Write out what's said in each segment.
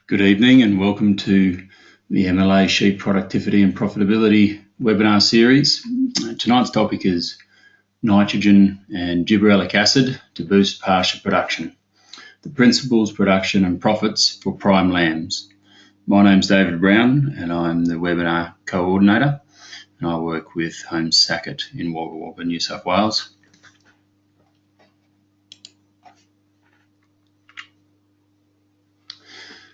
Good evening and welcome to the MLA Sheep Productivity and Profitability webinar series. Tonight's topic is nitrogen and gibberellic acid to boost pasture production, the principles, production and profits for prime lambs. My name's David Brown and I'm the webinar coordinator and I work with Home Sackett in Wagga Wagga, New South Wales.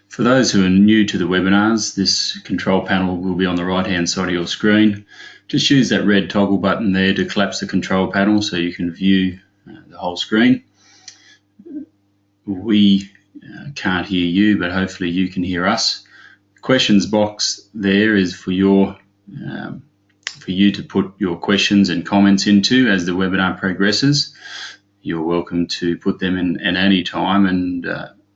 For those who are new to the webinars, this control panel will be on the right-hand side of your screen. Just use that red toggle button there to collapse the control panel so you can view the whole screen. We can't hear you, but hopefully you can hear us. The questions box there is for you to put your questions and comments into as the webinar progresses. You're welcome to put them in at any time, and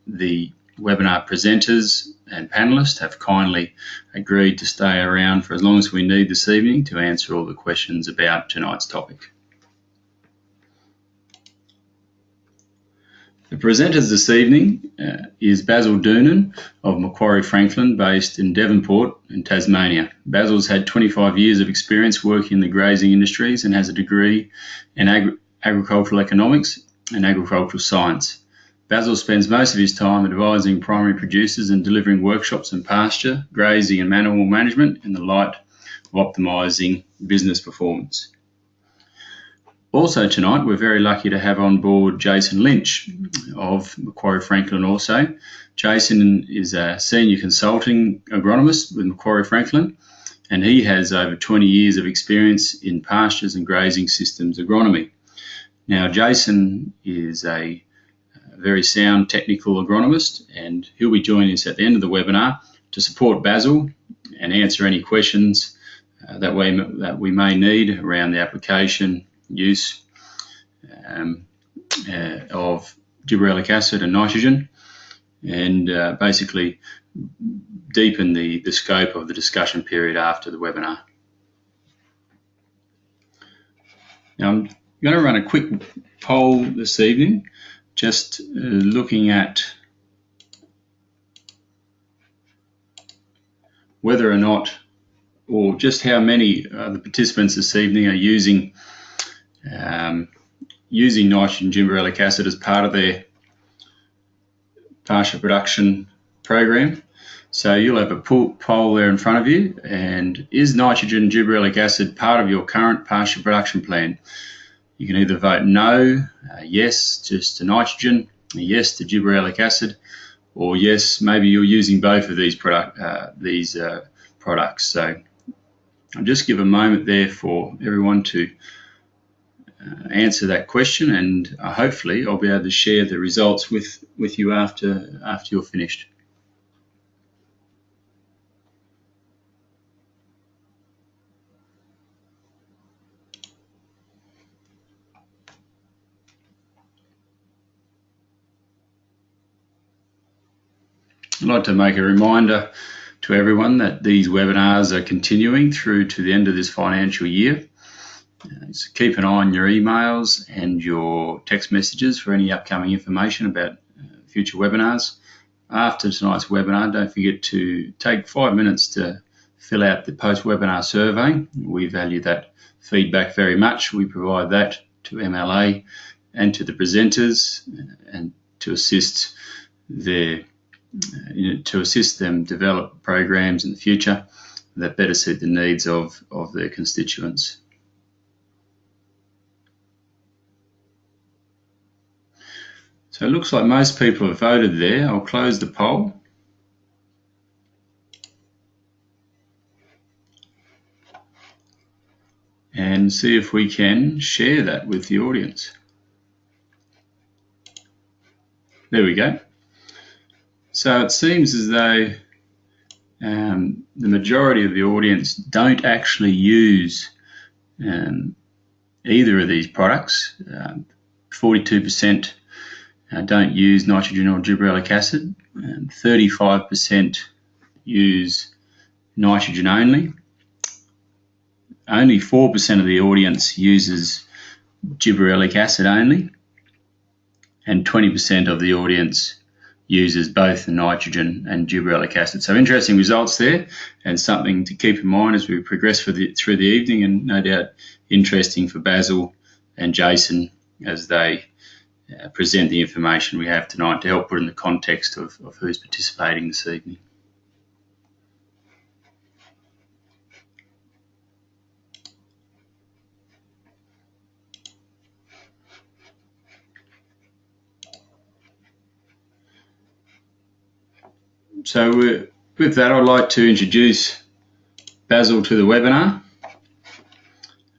the webinar presenters and panelists have kindly agreed to stay around for as long as we need this evening to answer all the questions about tonight's topic. The presenters this evening is Basil Doonan of Macquarie Franklin, based in Devonport in Tasmania. Basil's had 25 years of experience working in the grazing industries and has a degree in agricultural economics and agricultural science. Basil spends most of his time advising primary producers and delivering workshops in pasture, grazing and animal management in the light of optimising business performance. Also tonight, we're very lucky to have on board Jason Lynch of Macquarie Franklin also. Jason is a senior consulting agronomist with Macquarie Franklin, and he has over 20 years of experience in pastures and grazing systems agronomy. Now, Jason is a very sound technical agronomist, and he'll be joining us at the end of the webinar to support Basil and answer any questions that we may need around the application, use of gibberellic acid and nitrogen, and basically deepen the scope of the discussion period after the webinar. Now, I'm going to run a quick poll this evening, just looking at whether or not, or just how many of the participants this evening are using nitrogen gibberellic acid as part of their pasture production program. So you'll have a poll there in front of you, and is nitrogen gibberellic acid part of your current pasture production plan? You can either vote no, yes just to nitrogen, yes to gibberellic acid, or yes, maybe you're using both of these products. So I'll just give a moment there for everyone to answer that question, and hopefully I'll be able to share the results with you after you're finished. I'd like to make a reminder to everyone that these webinars are continuing through to the end of this financial year. So keep an eye on your emails and your text messages for any upcoming information about future webinars. After tonight's webinar, don't forget to take 5 minutes to fill out the post-webinar survey. We value that feedback very much. We provide that to MLA and to the presenters and to assist them develop programs in the future that better suit the needs of their constituents. So it looks like most people have voted there. I'll close the poll. And see if we can share that with the audience. There we go. So it seems as though the majority of the audience don't actually use either of these products. 42% don't use nitrogen or gibberellic acid, and 35% use nitrogen only. Only 4% of the audience uses gibberellic acid only, and 20% of the audience uses both the nitrogen and gibberellic acid. So interesting results there, and something to keep in mind as we progress through the evening, and no doubt interesting for Basil and Jason as they present the information we have tonight to help put in the context of who's participating this evening. So with that, I'd like to introduce Basil to the webinar.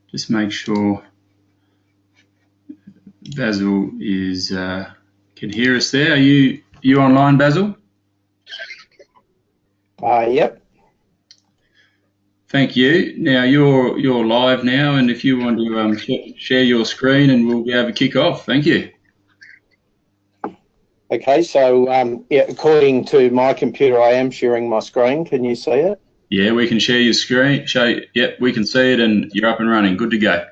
Just make sure Basil is can hear us there. Are you online, Basil? Yep. Thank you. Now you're live now, and if you want to share your screen, and we'll be able to kick off. Thank you. Okay, so yeah, according to my computer, I am sharing my screen. Can you see it? Yeah, we can share your screen. Yep, we can see it, and you're up and running. Good to go.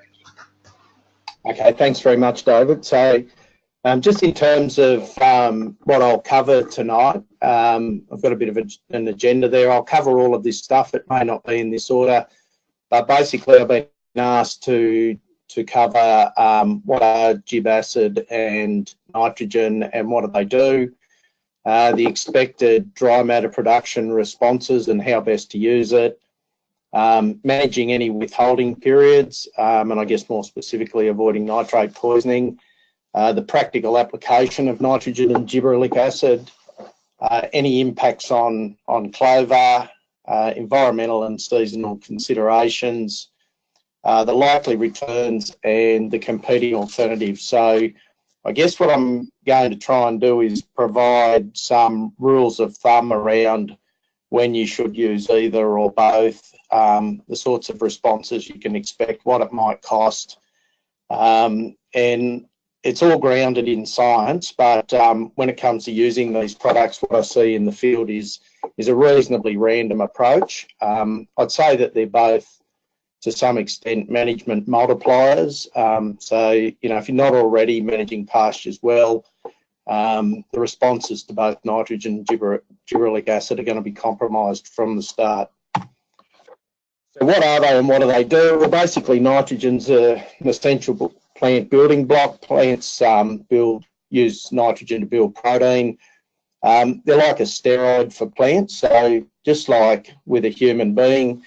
Okay, thanks very much, David. So just in terms of what I'll cover tonight, I've got a bit of an agenda there. I'll cover all of this stuff. It may not be in this order, but basically I've been asked to cover what are gib acid and nitrogen and what do they do, the expected dry matter production responses and how best to use it, managing any withholding periods, and I guess more specifically avoiding nitrate poisoning, the practical application of nitrogen and gibberellic acid, any impacts on clover, environmental and seasonal considerations, the likely returns and the competing alternatives. So I guess what I'm going to try and do is provide some rules of thumb around when you should use either or both, the sorts of responses you can expect, what it might cost, and it's all grounded in science, but when it comes to using these products, what I see in the field is a reasonably random approach. I'd say that they're both, to some extent, management multipliers. So, you know, if you're not already managing pastures well, the responses to both nitrogen and gibberellic acid are going to be compromised from the start. So what are they and what do they do? Well, basically, nitrogen's an essential plant building block. Plants use nitrogen to build protein. They're like a steroid for plants. So just like with a human being,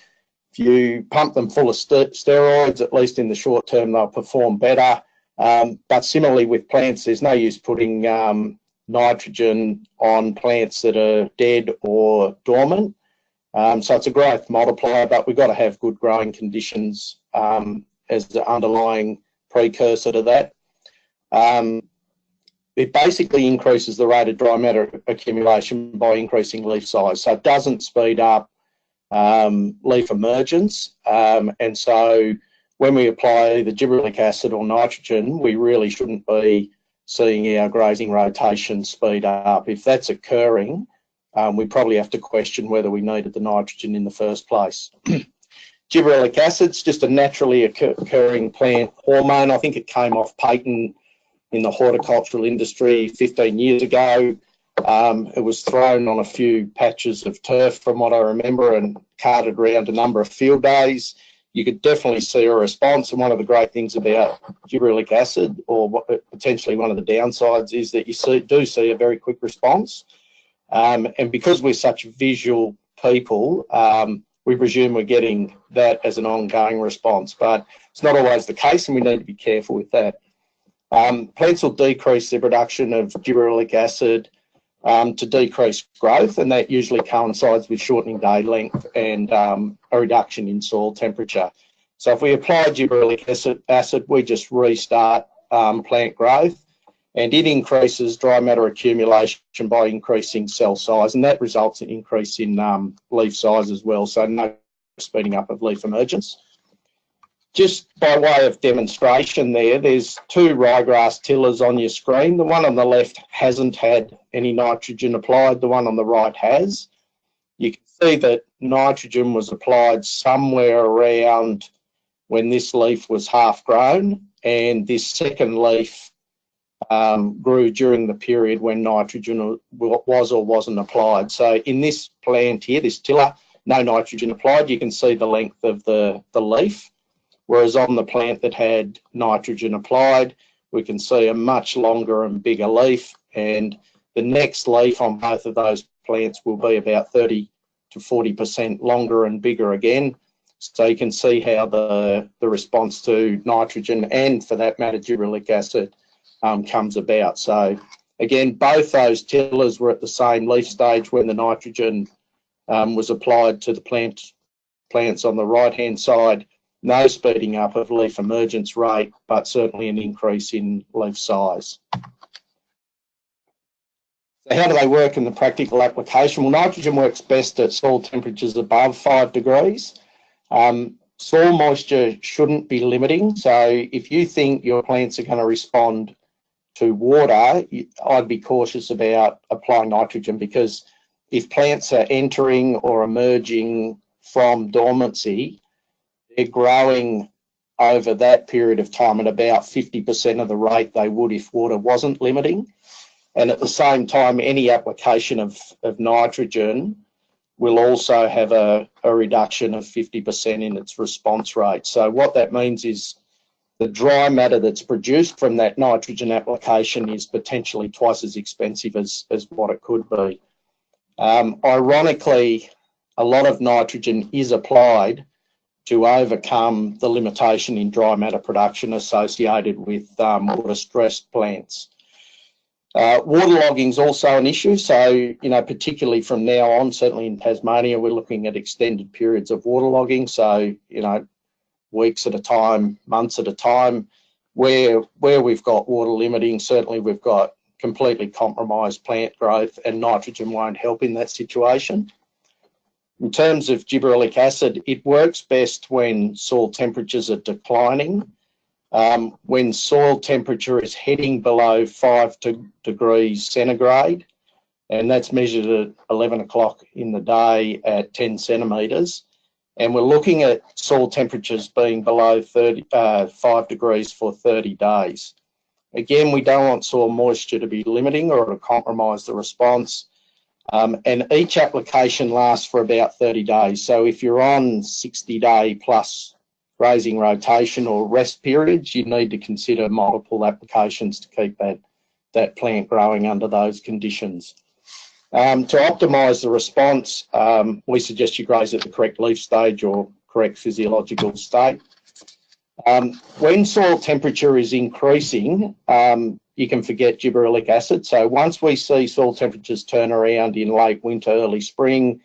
if you pump them full of steroids, at least in the short term, they'll perform better. But similarly with plants, there's no use putting nitrogen on plants that are dead or dormant. So it's a growth multiplier, but we've got to have good growing conditions as the underlying precursor to that. It basically increases the rate of dry matter accumulation by increasing leaf size. So it doesn't speed up leaf emergence. And so when we apply either gibberellic acid or nitrogen, we really shouldn't be seeing our grazing rotation speed up. If that's occurring, we probably have to question whether we needed the nitrogen in the first place. Gibberellic acid's just a naturally occurring plant hormone. I think it came off patent in the horticultural industry 15 years ago. It was thrown on a few patches of turf from what I remember and carted around a number of field days. You could definitely see a response, and one of the great things about gibberellic acid, or potentially one of the downsides, is that you do see a very quick response. And because we're such visual people, we presume we're getting that as an ongoing response, but it's not always the case, and we need to be careful with that. Plants will decrease their production of gibberellic acid to decrease growth, and that usually coincides with shortening day length and a reduction in soil temperature. So if we apply gibberellic acid, we just restart plant growth, and it increases dry matter accumulation by increasing cell size, and that results in increase in leaf size as well, so no speeding up of leaf emergence. Just by way of demonstration there's two ryegrass tillers on your screen. The one on the left hasn't had any nitrogen applied, the one on the right has. You can see that nitrogen was applied somewhere around when this leaf was half grown, and this second leaf grew during the period when nitrogen was or wasn't applied. So in this plant here, this tiller, no nitrogen applied. You can see the length of the leaf, whereas on the plant that had nitrogen applied, we can see a much longer and bigger leaf, and the next leaf on both of those plants will be about 30 to 40% longer and bigger again. So you can see how the response to nitrogen, and for that matter gibberellic acid, comes about. So again, both those tillers were at the same leaf stage when the nitrogen was applied to the plants on the right hand side. No speeding up of leaf emergence rate, but certainly an increase in leaf size. So how do they work in the practical application? Well, nitrogen works best at soil temperatures above 5 degrees. Soil moisture shouldn't be limiting. So if you think your plants are going to respond to water, I'd be cautious about applying nitrogen, because if plants are entering or emerging from dormancy, they're growing over that period of time at about 50% of the rate they would if water wasn't limiting. And at the same time, any application of nitrogen will also have a reduction of 50% in its response rate. So what that means is the dry matter that's produced from that nitrogen application is potentially twice as expensive as what it could be. Ironically, a lot of nitrogen is applied to overcome the limitation in dry matter production associated with water-stressed plants. Waterlogging is also an issue. So, particularly from now on, certainly in Tasmania, we're looking at extended periods of waterlogging. So, weeks at a time, months at a time. Where we've got water limiting, certainly we've got completely compromised plant growth, and nitrogen won't help in that situation. In terms of gibberellic acid, it works best when soil temperatures are declining. When soil temperature is heading below 5 degrees centigrade, and that's measured at 11 o'clock in the day at 10 centimetres, and we're looking at soil temperatures being below 5 degrees for 30 days. Again, we don't want soil moisture to be limiting or to compromise the response. And each application lasts for about 30 days. So if you're on 60-day plus grazing rotation or rest periods, you need to consider multiple applications to keep that plant growing under those conditions. To optimise the response, we suggest you graze at the correct leaf stage or correct physiological state. When soil temperature is increasing, you can forget gibberellic acid. So once we see soil temperatures turn around in late winter, early spring,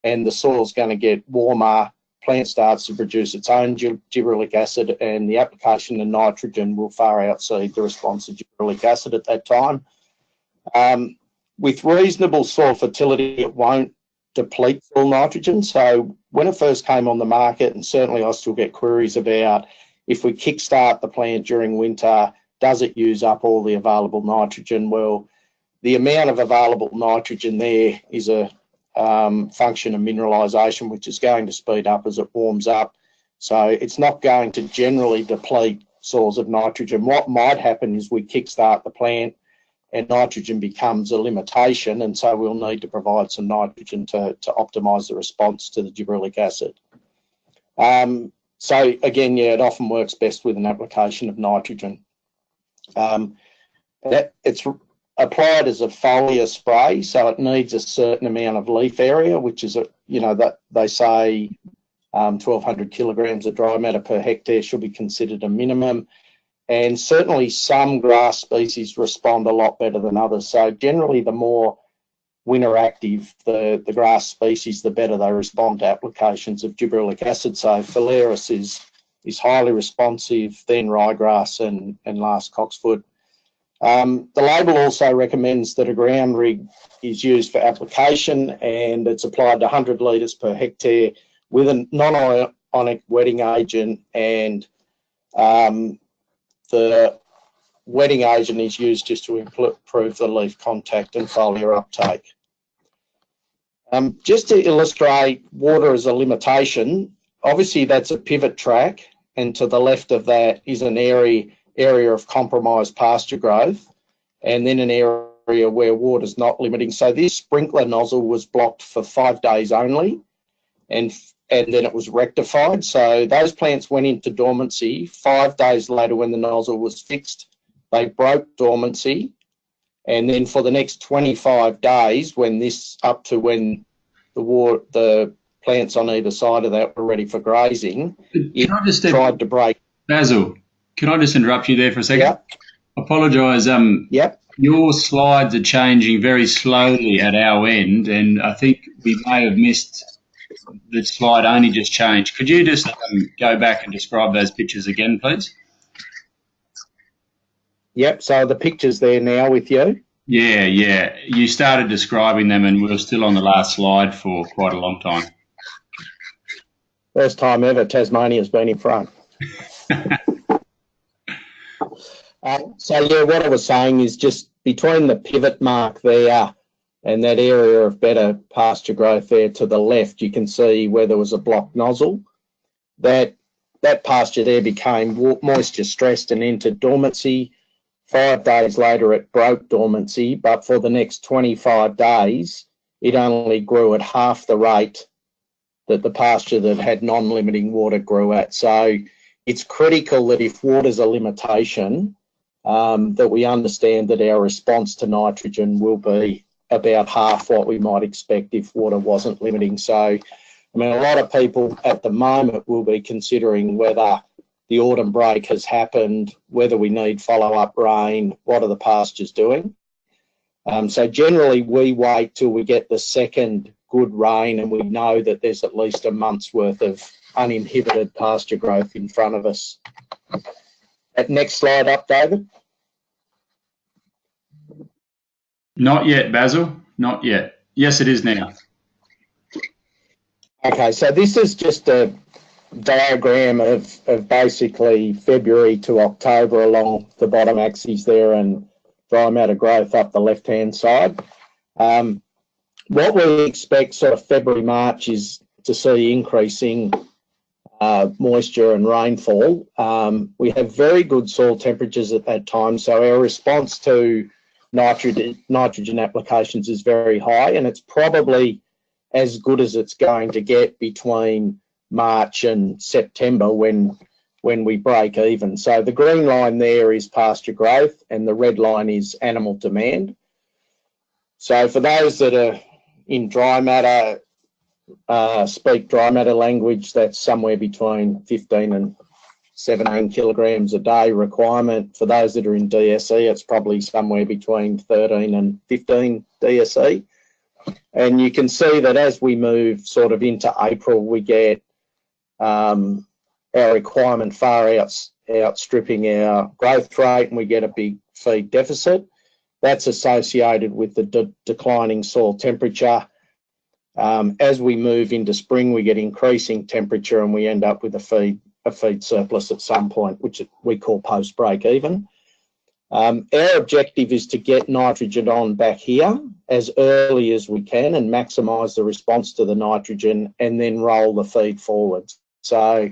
and the soil's going to get warmer, plant starts to produce its own gibberellic acid, and the application of nitrogen will far outseed the response of gibberellic acid at that time. With reasonable soil fertility, it won't deplete soil nitrogen. So when it first came on the market, and certainly I still get queries about if we kickstart the plant during winter, does it use up all the available nitrogen? Well, the amount of available nitrogen there is a function of mineralisation, which is going to speed up as it warms up. So it's not going to generally deplete soils of nitrogen. What might happen is we kickstart the plant and nitrogen becomes a limitation, and so we'll need to provide some nitrogen to optimise the response to the gibberellic acid. So again, yeah, it often works best with an application of nitrogen. It's applied as a foliar spray, so it needs a certain amount of leaf area, which is, that they say 1,200 kilograms of dry matter per hectare should be considered a minimum. And certainly some grass species respond a lot better than others. So generally, the more winter active the grass species, the better they respond to applications of gibberellic acid. So Phalaris is highly responsive, then ryegrass and last cocksfoot. The label also recommends that a ground rig is used for application, and it's applied to 100 litres per hectare with a non-ionic wetting agent, and the wetting agent is used just to improve the leaf contact and foliar uptake. Just to illustrate water as a limitation, obviously that's a pivot track, and to the left of that is an area of compromised pasture growth. and then an area where water's not limiting. So this sprinkler nozzle was blocked for 5 days only, and then it was rectified. So those plants went into dormancy. 5 days later, when the nozzle was fixed, they broke dormancy. And then for the next 25 days, when the plants on either side of that were ready for grazing, it tried to break. Basil, can I just interrupt you there for a second? Yep. Apologise. Yep. Your slides are changing very slowly at our end, and I think we may have missed the slide only just changed. Could you just go back and describe those pictures again, please? Yep, so the picture's there now with you? Yeah. You started describing them and we were still on the last slide for quite a long time. First time ever Tasmania's been in front. So, yeah, what I was saying is just between the pivot mark there and that area of better pasture growth there to the left, you can see where there was a blocked nozzle. That pasture there became moisture stressed and entered dormancy. 5 days later, it broke dormancy, but for the next 25 days, it only grew at half the rate that the pasture that had non-limiting water grew at. So it's critical that if water's a limitation, that we understand that our response to nitrogen will be about half what we might expect if water wasn't limiting. So, I mean, a lot of people at the moment will be considering whether the autumn break has happened, whether we need follow-up rain, what are the pastures doing. So generally we wait till we get the second good rain and we know that there's at least a month's worth of uninhibited pasture growth in front of us. That next slide up, David. Not yet, Basil, not yet. Yes, it is now. Okay, so this is just a diagram of basically February to October along the bottom axis there and dry matter growth up the left-hand side. What we expect sort of February, March is to see increasing moisture and rainfall. We have very good soil temperatures at that time, so our response to nitrogen applications is very high, and it's probably as good as it's going to get between March and September when we break even. So the green line there is pasture growth and the red line is animal demand. So for those that are in dry matter, speak dry matter language, that's somewhere between 15 and 17 kilograms a day requirement. For those that are in DSE, it's probably somewhere between 13 and 15 DSE. And you can see that as we move sort of into April, we get our requirement far outstripping our growth rate, and we get a big feed deficit. That's associated with the declining soil temperature. As we move into spring, we get increasing temperature and we end up with a feed surplus at some point, which we call post break even. Our objective is to get nitrogen on back here as early as we can and maximise the response to the nitrogen and then roll the feed forwards. So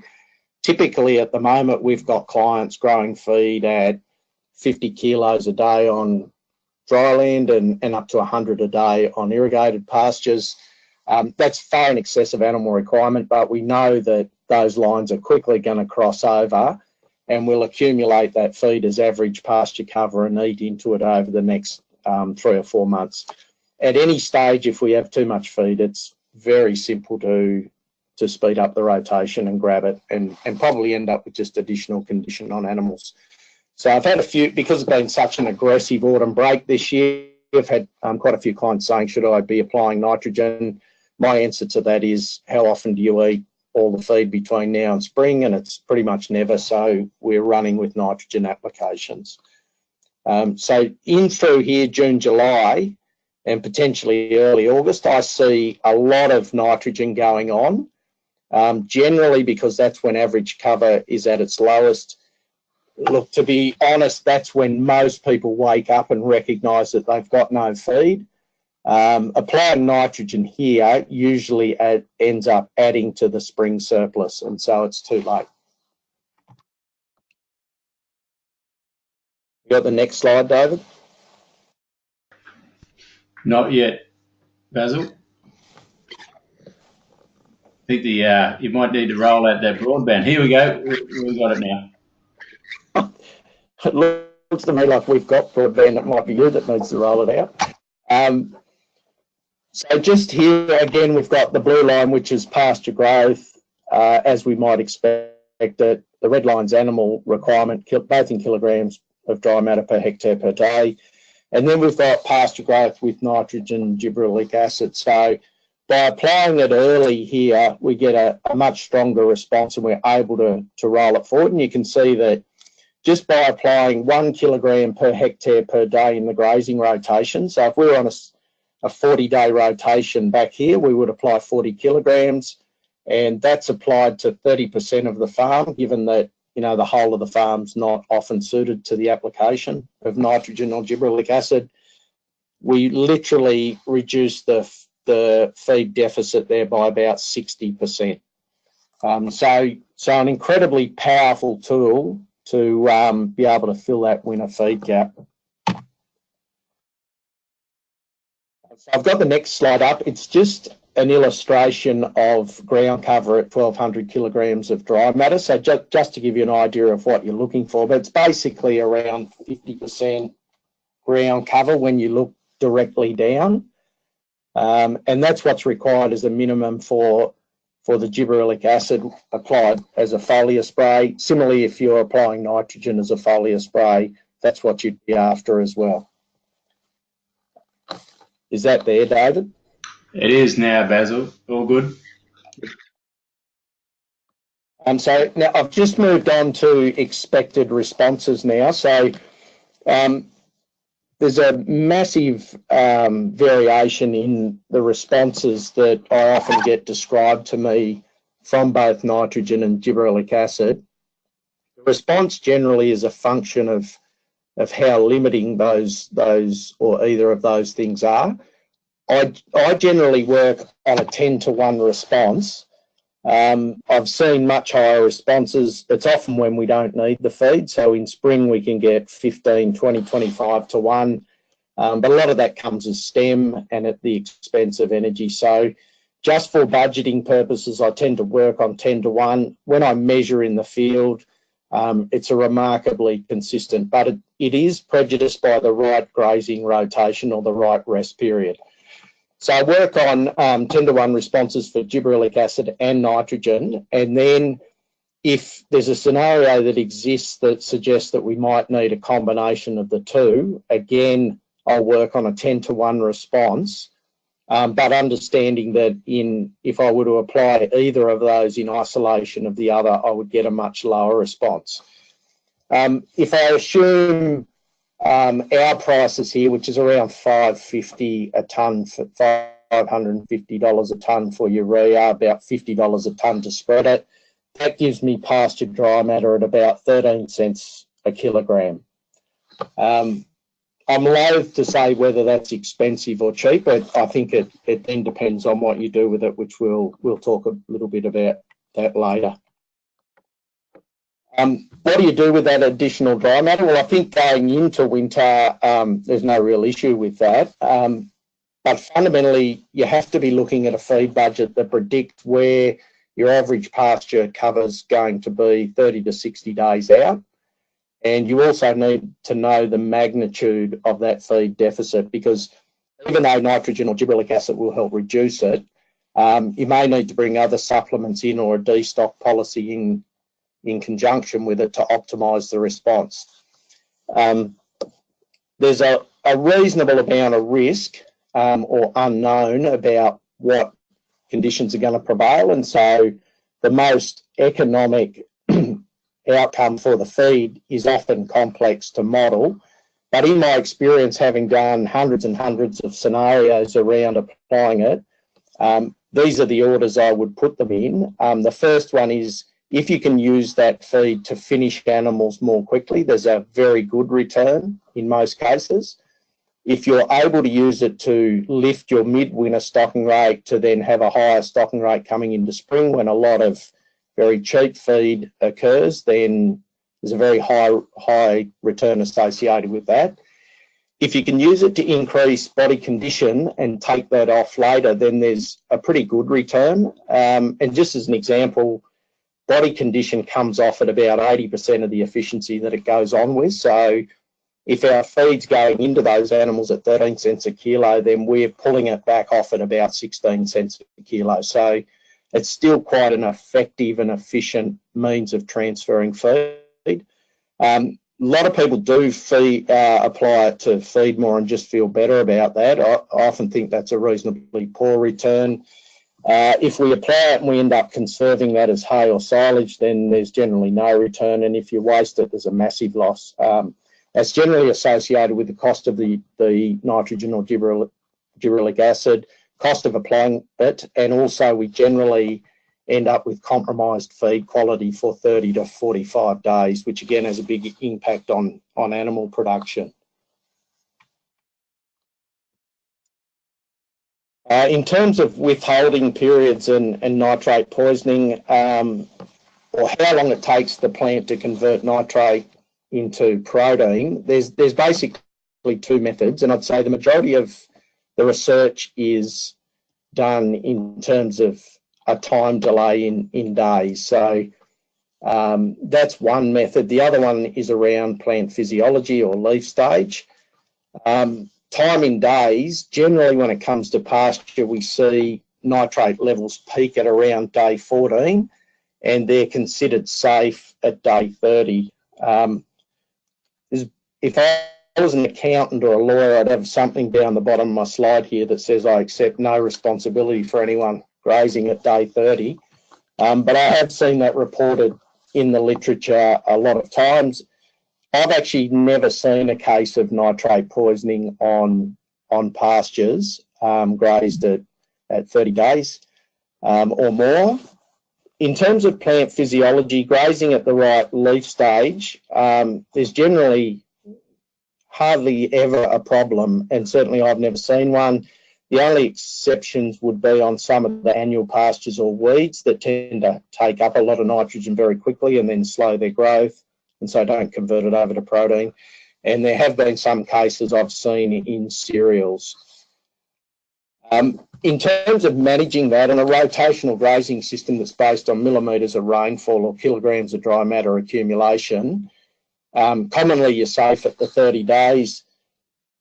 typically at the moment, we've got clients growing feed at 50 kilos a day on dryland and up to 100 a day on irrigated pastures. That's far in excess of animal requirement, but we know that those lines are quickly going to cross over and we'll accumulate that feed as average pasture cover and eat into it over the next 3 or 4 months. At any stage, if we have too much feed, it's very simple to speed up the rotation and grab it and probably end up with just additional condition on animals. So I've had a few, because it's been such an aggressive autumn break this year, I've had quite a few clients saying, should I be applying nitrogen? My answer to that is, how often do you eat all the feed between now and spring? And it's pretty much never, so we're running with nitrogen applications. So in through here, June, July, and potentially early August, I see a lot of nitrogen going on, generally because that's when average cover is at its lowest. Look, to be honest, that's when most people wake up and recognise that they've got no feed. Applying nitrogen here usually ends up adding to the spring surplus, and so it's too late. You got the next slide, David? Not yet, Basil. I think you might need to roll out that broadband. Here we go. We got it now. It looks to me like we've got broadband. It might be you that needs to roll it out. So just here again, we've got the blue line, which is pasture growth, as we might expect it. The red line's animal requirement, both in kilograms of dry matter per hectare per day. And then we've got pasture growth with nitrogen, gibberellic acid. So by applying it early here, we get a much stronger response, and we're able to roll it forward. And you can see that just by applying 1 kilogram per hectare per day in the grazing rotation. So if we were on a 40-day rotation back here, we would apply 40 kilograms, and that's applied to 30% of the farm, given that, you know, the whole of the farm's not often suited to the application of nitrogen or gibberellic acid. We literally reduce the feed deficit there by about 60%. So an incredibly powerful tool to be able to fill that winter feed gap. So I've got the next slide up. It's just an illustration of ground cover at 1,200 kilograms of dry matter. So just to give you an idea of what you're looking for, but it's basically around 50% ground cover when you look directly down. And that's what's required as a minimum for the gibberellic acid applied as a foliar spray. Similarly, if you're applying nitrogen as a foliar spray, that's what you'd be after as well. Is that there, David? It is now, Basil. All good. So now I've just moved on to expected responses now. So there's a massive variation in the responses that I often get described to me from both nitrogen and gibberellic acid. The response generally is a function of how limiting those or either of those things are. I generally work on a 10-to-1 response. I've seen much higher responses. It's often when we don't need the feed. So in spring, we can get 15, 20, 25 to 1. But a lot of that comes as stem and at the expense of energy. So just for budgeting purposes, I tend to work on 10 to 1. When I measure in the field, it's a remarkably consistent, but it is prejudiced by the right grazing rotation or the right rest period. So I work on 10 to 1 responses for gibberellic acid and nitrogen, and then if there's a scenario that exists that suggests that we might need a combination of the two, again, I'll work on a 10 to 1 response, but understanding that if I were to apply either of those in isolation of the other, I would get a much lower response. If I assume our prices here, which is around $550 a tonne, for $550 a tonne for urea, about $50 a tonne to spread it, that gives me pasture dry matter at about 13 cents a kilogram. I'm loath to say whether that's expensive or cheap, but I think it then depends on what you do with it, which we'll talk a little bit about that later. What do you do with that additional dry matter? Well, I think going into winter, there's no real issue with that. But fundamentally, you have to be looking at a feed budget that predicts where your average pasture cover is going to be 30 to 60 days out. And you also need to know the magnitude of that feed deficit, because even though nitrogen or gibberellic acid will help reduce it, you may need to bring other supplements in or a destock policy in conjunction with it to optimise the response. There's a reasonable amount of risk or unknown about what conditions are going to prevail, and so the most economic outcome for the feed is often complex to model. But in my experience, having done hundreds and hundreds of scenarios around applying it, these are the orders I would put them in. The first one is, if you can use that feed to finish animals more quickly, there's a very good return in most cases. If you're able to use it to lift your midwinter stocking rate to then have a higher stocking rate coming into spring when a lot of very cheap feed occurs, then there's a very high return associated with that. If you can use it to increase body condition and take that off later, then there's a pretty good return. And just as an example, body condition comes off at about 80% of the efficiency that it goes on with. So if our feed's going into those animals at 13 cents a kilo, then we're pulling it back off at about 16 cents a kilo. So it's still quite an effective and efficient means of transferring feed. A lot of people do apply it to feed more and just feel better about that. I often think that's a reasonably poor return. If we apply it and we end up conserving that as hay or silage, then there's generally no return. And if you waste it, there's a massive loss. That's generally associated with the cost of the nitrogen or gibberellic acid, cost of applying it, and also we generally end up with compromised feed quality for 30 to 45 days, which again has a big impact on animal production. In terms of withholding periods and nitrate poisoning, or how long it takes the plant to convert nitrate into protein, there's basically two methods, and I'd say the majority of the research is done in terms of a time delay in days. So that's one method. The other one is around plant physiology or leaf stage. Time in days, generally when it comes to pasture, we see nitrate levels peak at around day 14, and they're considered safe at day 30. If I was an accountant or a lawyer, I'd have something down the bottom of my slide here that says I accept no responsibility for anyone grazing at day 30. But I have seen that reported in the literature a lot of times. I've actually never seen a case of nitrate poisoning on pastures grazed at 30 days or more. In terms of plant physiology, grazing at the right leaf stage, there's generally hardly ever a problem, and certainly I've never seen one. The only exceptions would be on some of the annual pastures or weeds that tend to take up a lot of nitrogen very quickly and then slow their growth, and so don't convert it over to protein. And there have been some cases I've seen in cereals. In terms of managing that, in a rotational grazing system that's based on millimetres of rainfall or kilograms of dry matter accumulation, commonly you're safe at the 30 days.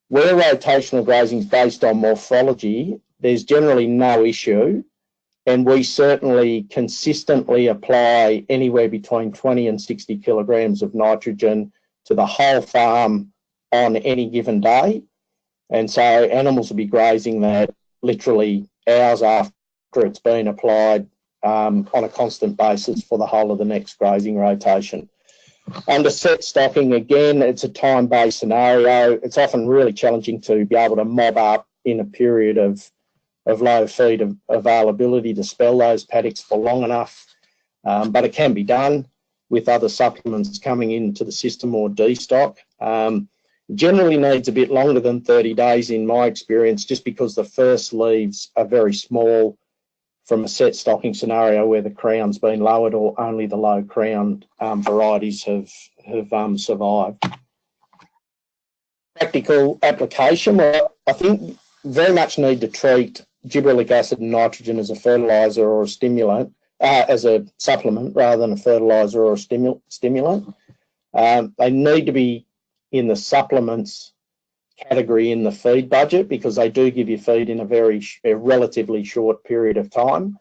Where rotational grazing is based on morphology, there's generally no issue, and we certainly consistently apply anywhere between 20 and 60 kilograms of nitrogen to the whole farm on any given day. And so animals will be grazing that literally hours after it's been applied on a constant basis for the whole of the next grazing rotation. Under set stocking, again, it's a time-based scenario. It's often really challenging to be able to mob up in a period of low feed availability to spell those paddocks for long enough, but it can be done with other supplements coming into the system or destock. Generally needs a bit longer than 30 days in my experience, just because the first leaves are very small from a set stocking scenario where the crown's been lowered or only the low crowned varieties have survived. Practical application, well, I think very much need to treat gibberellic acid and nitrogen as a fertiliser or a stimulant, as a supplement rather than a fertiliser or a stimulant. They need to be in the supplements category in the feed budget, because they do give you feed in a relatively short period of time,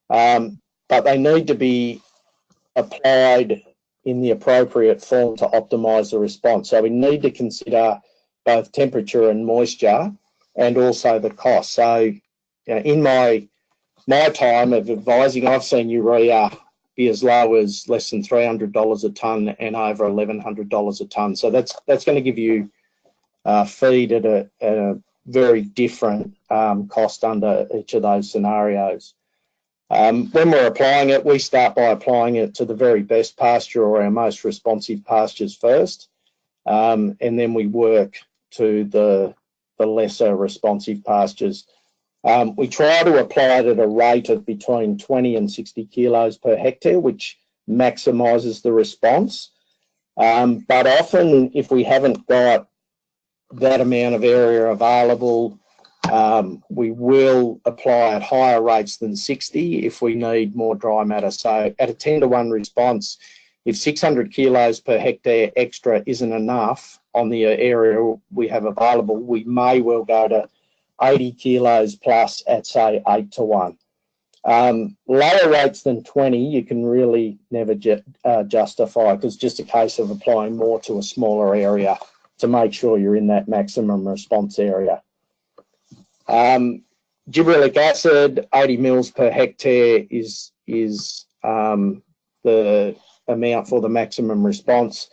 but they need to be applied in the appropriate form to optimise the response. So we need to consider both temperature and moisture, and also the cost. So, you know, in my time of advising, I've seen urea be as low as less than $300 a tonne and over $1,100 a tonne. So that's going to give you feed at a very different cost under each of those scenarios. When we're applying it, we start by applying it to the very best pasture or our most responsive pastures first, and then we work to the lesser responsive pastures. We try to apply it at a rate of between 20 and 60 kilos per hectare, which maximises the response. But often, if we haven't got that amount of area available, we will apply at higher rates than 60 if we need more dry matter. So at a 10-to-1 response, if 600 kilos per hectare extra isn't enough on the area we have available, we may well go to 80 kilos plus at, say, 8-to-1. Lower rates than 20, you can really never justify, because it's just a case of applying more to a smaller area to make sure you're in that maximum response area. Gibberellic acid, 80 mils per hectare is the amount for the maximum response.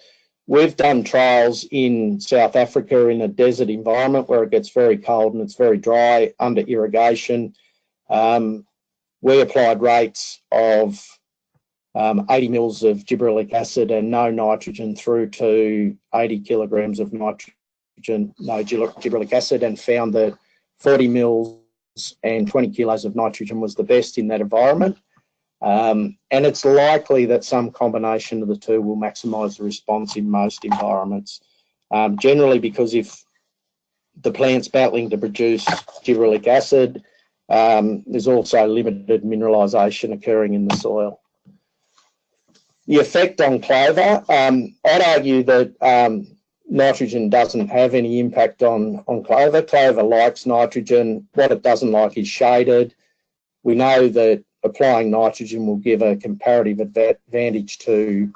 We've done trials in South Africa in a desert environment where it gets very cold and it's very dry under irrigation. We applied rates of 80 mils of gibberellic acid and no nitrogen through to 80 kilograms of nitrogen, no gibberellic acid, and found that 40 mils and 20 kilos of nitrogen was the best in that environment. And it's likely that some combination of the two will maximise the response in most environments. Generally, because if the plant's battling to produce gibberellic acid, there's also limited mineralisation occurring in the soil. The effect on clover, I'd argue that nitrogen doesn't have any impact on clover. Clover likes nitrogen. What it doesn't like is shaded. We know that applying nitrogen will give a comparative advantage to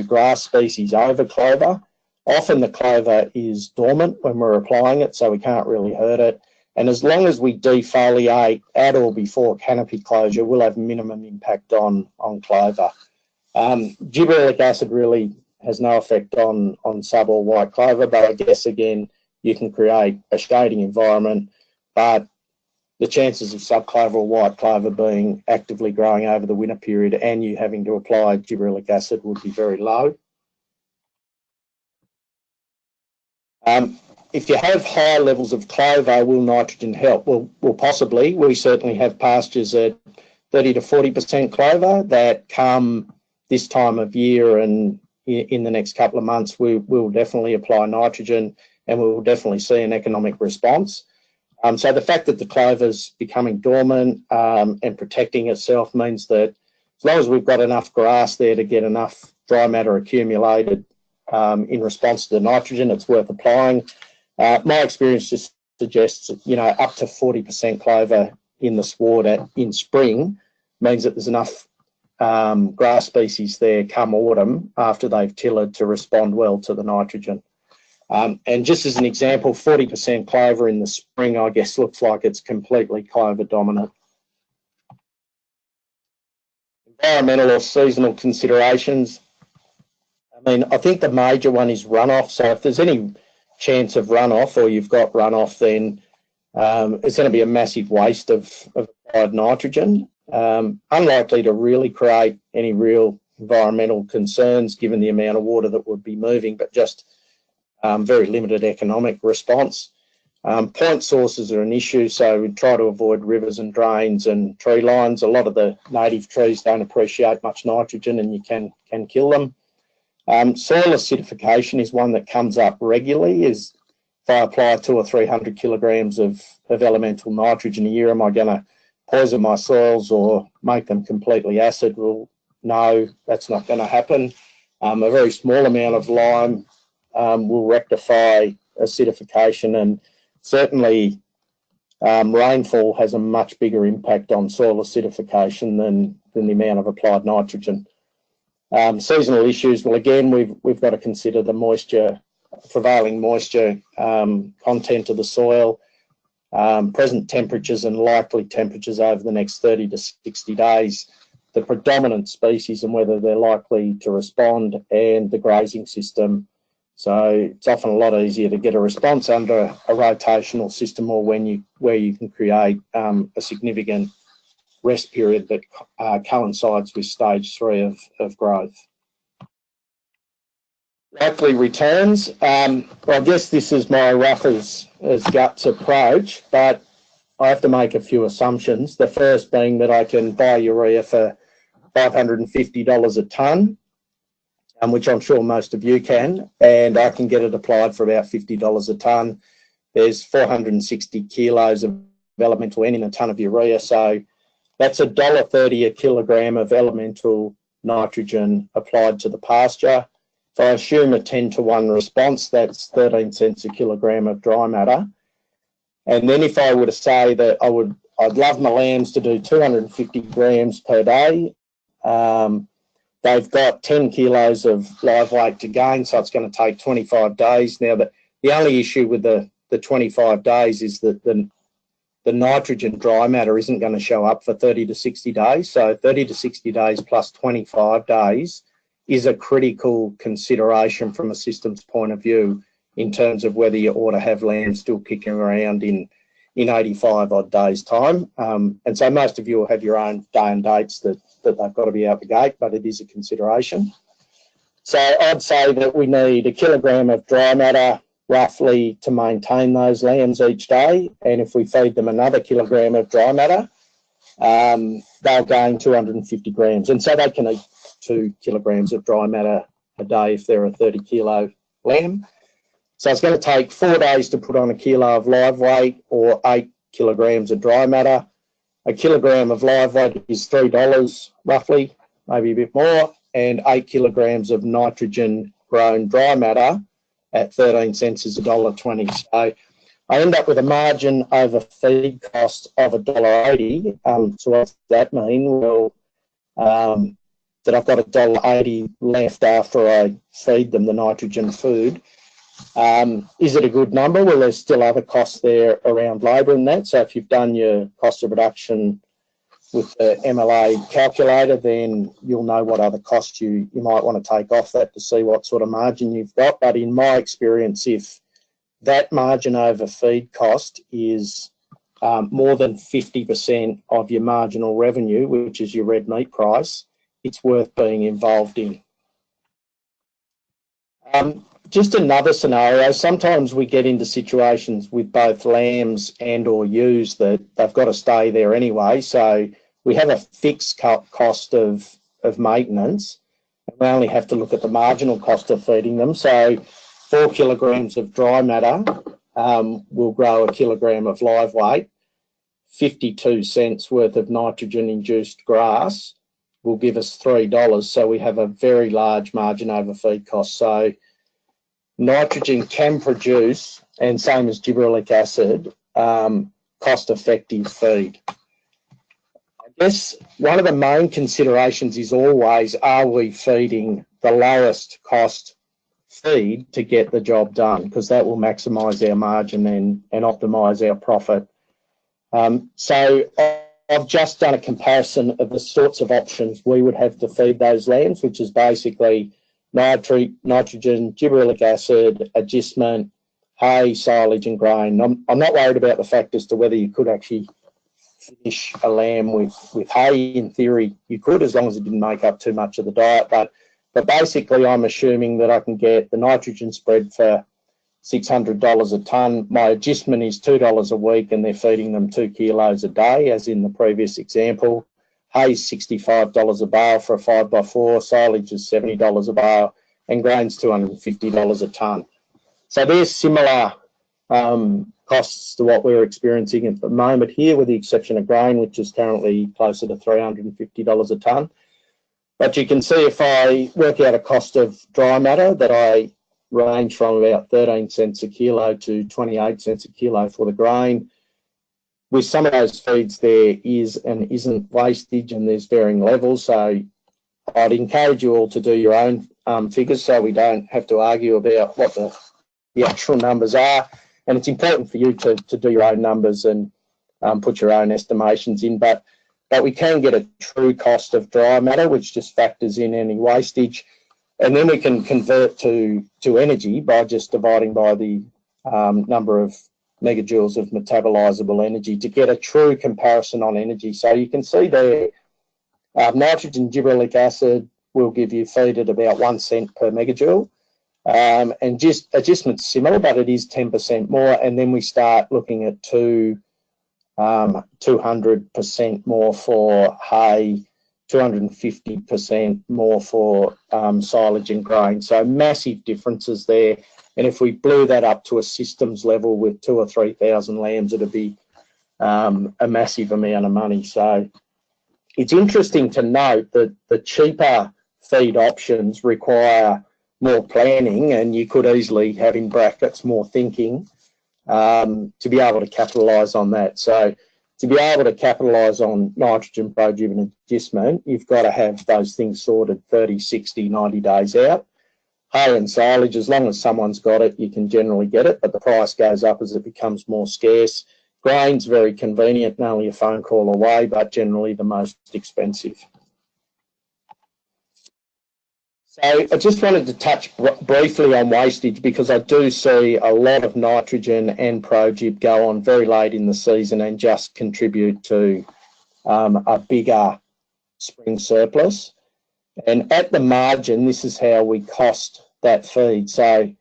grass species over clover. Often the clover is dormant when we're applying it, so we can't really hurt it. And as long as we defoliate at or before canopy closure, we'll have minimum impact on clover. Gibberellic acid really has no effect on sub or white clover, but I guess, again, you can create a shading environment, but the chances of subclover or white clover being actively growing over the winter period and you having to apply gibberellic acid would be very low. If you have high levels of clover, will nitrogen help? Well, possibly. We certainly have pastures at 30 to 40% clover that come this time of year, and in the next couple of months, we will definitely apply nitrogen and we will definitely see an economic response. So the fact that the clover's becoming dormant and protecting itself means that as long as we've got enough grass there to get enough dry matter accumulated in response to the nitrogen, it's worth applying. My experience just suggests that, you know, up to 40% clover in the sward in spring means that there's enough grass species there come autumn after they've tilled to respond well to the nitrogen. And just as an example, 40% clover in the spring, I guess, looks like it's completely clover dominant. Environmental or seasonal considerations. I mean, I think the major one is runoff. So if there's any chance of runoff or you've got runoff, then it's going to be a massive waste of applied nitrogen. Unlikely to really create any real environmental concerns given the amount of water that would be moving, but just very limited economic response. Point sources are an issue, so we try to avoid rivers and drains and tree lines. A lot of the native trees don't appreciate much nitrogen and you can kill them. Soil acidification is one that comes up regularly. Is if I apply 200 or 300 kilograms of elemental nitrogen a year, am I going to poison my soils or make them completely acid? Well, no, that's not going to happen. A very small amount of lime will rectify acidification, and certainly rainfall has a much bigger impact on soil acidification than the amount of applied nitrogen. Seasonal issues, well, again, we've got to consider the moisture, prevailing moisture content of the soil, present temperatures and likely temperatures over the next 30 to 60 days, the predominant species and whether they're likely to respond, and the grazing system. So it's often a lot easier to get a response under a rotational system or where you can create a significant rest period that coincides with stage 3 of growth. Likely returns. Well, I guess this is my rough as guts approach, but I have to make a few assumptions. The first being that I can buy urea for $550 a tonne. which I'm sure most of you can, and I can get it applied for about $50 a tonne. There's 460 kilos of elemental N in a tonne of urea, so that's $1.30 a kilogram of elemental nitrogen applied to the pasture. If I assume a 10-to-1 response, that's 13 cents a kilogram of dry matter. And then if I were to say that I'd love my lambs to do 250 grams per day, they've got 10 kilos of live weight to gain, so it's going to take 25 days. Now, the only issue with the 25 days is that the nitrogen dry matter isn't going to show up for 30 to 60 days. So 30 to 60 days plus 25 days is a critical consideration from a systems point of view in terms of whether you ought to have lambs still kicking around in 85 odd days time. And so most of you will have your own day and dates that they've got to be out the gate, but it is a consideration. So I'd say that we need a kilogram of dry matter roughly to maintain those lambs each day. And if we feed them another kilogram of dry matter, they'll gain 250 grams. And so they can eat 2 kilograms of dry matter a day if they're a 30 kilo lamb. So it's going to take 4 days to put on a kilo of live weight or 8 kilograms of dry matter. A kilogram of live weight is $3 roughly, maybe a bit more, and 8 kilograms of nitrogen grown dry matter at 13 cents is $1.20. So I end up with a margin over feed cost of $1.80. So what does that mean? Well, that I've got $1.80 left after I feed them the nitrogen food. Is it a good number? Well, there's still other costs there around labour and that. So if you've done your cost of reduction with the MLA calculator, then you'll know what other costs you might want to take off that to see what sort of margin you've got. But in my experience, if that margin over feed cost is more than 50% of your marginal revenue, which is your red meat price, it's worth being involved in. Just another scenario, sometimes we get into situations with both lambs and or ewes that they've got to stay there anyway. So we have a fixed cost of maintenance, and we only have to look at the marginal cost of feeding them. So 4 kilograms of dry matter will grow a kilogram of live weight. 52 cents worth of nitrogen-induced grass will give us $3. So we have a very large margin over feed cost. So nitrogen can produce, and same as gibberellic acid, cost-effective feed. I guess one of the main considerations is always, are we feeding the lowest cost feed to get the job done? Because that will maximise our margin and optimise our profit. So I've just done a comparison of the sorts of options we would have to feed those lambs, which is basically nitrate, nitrogen, gibberellic acid, agistment, hay, silage and grain. I'm not worried about the fact as to whether you could actually finish a lamb with hay. In theory, you could, as long as it didn't make up too much of the diet. But basically, I'm assuming that I can get the nitrogen spread for $600 a tonne. My agistment is $2 a week, and they're feeding them 2 kilos a day, as in the previous example. Hay is $65 a bale for a 5x4, silage is $70 a bale, and grain's $250 a tonne. So there's similar costs to what we're experiencing at the moment here, with the exception of grain, which is currently closer to $350 a tonne. But you can see if I work out a cost of dry matter that I range from about 13 cents a kilo to 28 cents a kilo for the grain. With some of those feeds, there is and isn't wastage, and there's varying levels. So I'd encourage you all to do your own figures, so we don't have to argue about what the actual numbers are. And it's important for you to do your own numbers and put your own estimations in. But we can get a true cost of dry matter, which just factors in any wastage. And then we can convert to energy by just dividing by the number of megajoules of metabolizable energy to get a true comparison on energy. So you can see there, nitrogen gibberellic acid will give you feed at about 1 cent per megajoule. And just adjustment's similar, but it is 10% more. And then we start looking at 200% more for hay, 250% more for silage and grain. So massive differences there. And if we blew that up to a systems level with 2,000 or 3,000 lambs, it'd be a massive amount of money. So it's interesting to note that the cheaper feed options require more planning, and you could easily have in brackets more thinking to be able to capitalise on that. So to be able to capitalise on nitrogen, projuve and adjustment, you've got to have those things sorted 30, 60, 90 days out. Hay and silage, as long as someone's got it, you can generally get it, but the price goes up as it becomes more scarce. Grain's very convenient, and only a phone call away, but generally the most expensive. So I just wanted to touch briefly on wastage, because I do see a lot of nitrogen and projuve go on very late in the season and just contribute to a bigger spring surplus. And at the margin, this is how we cost that feed. So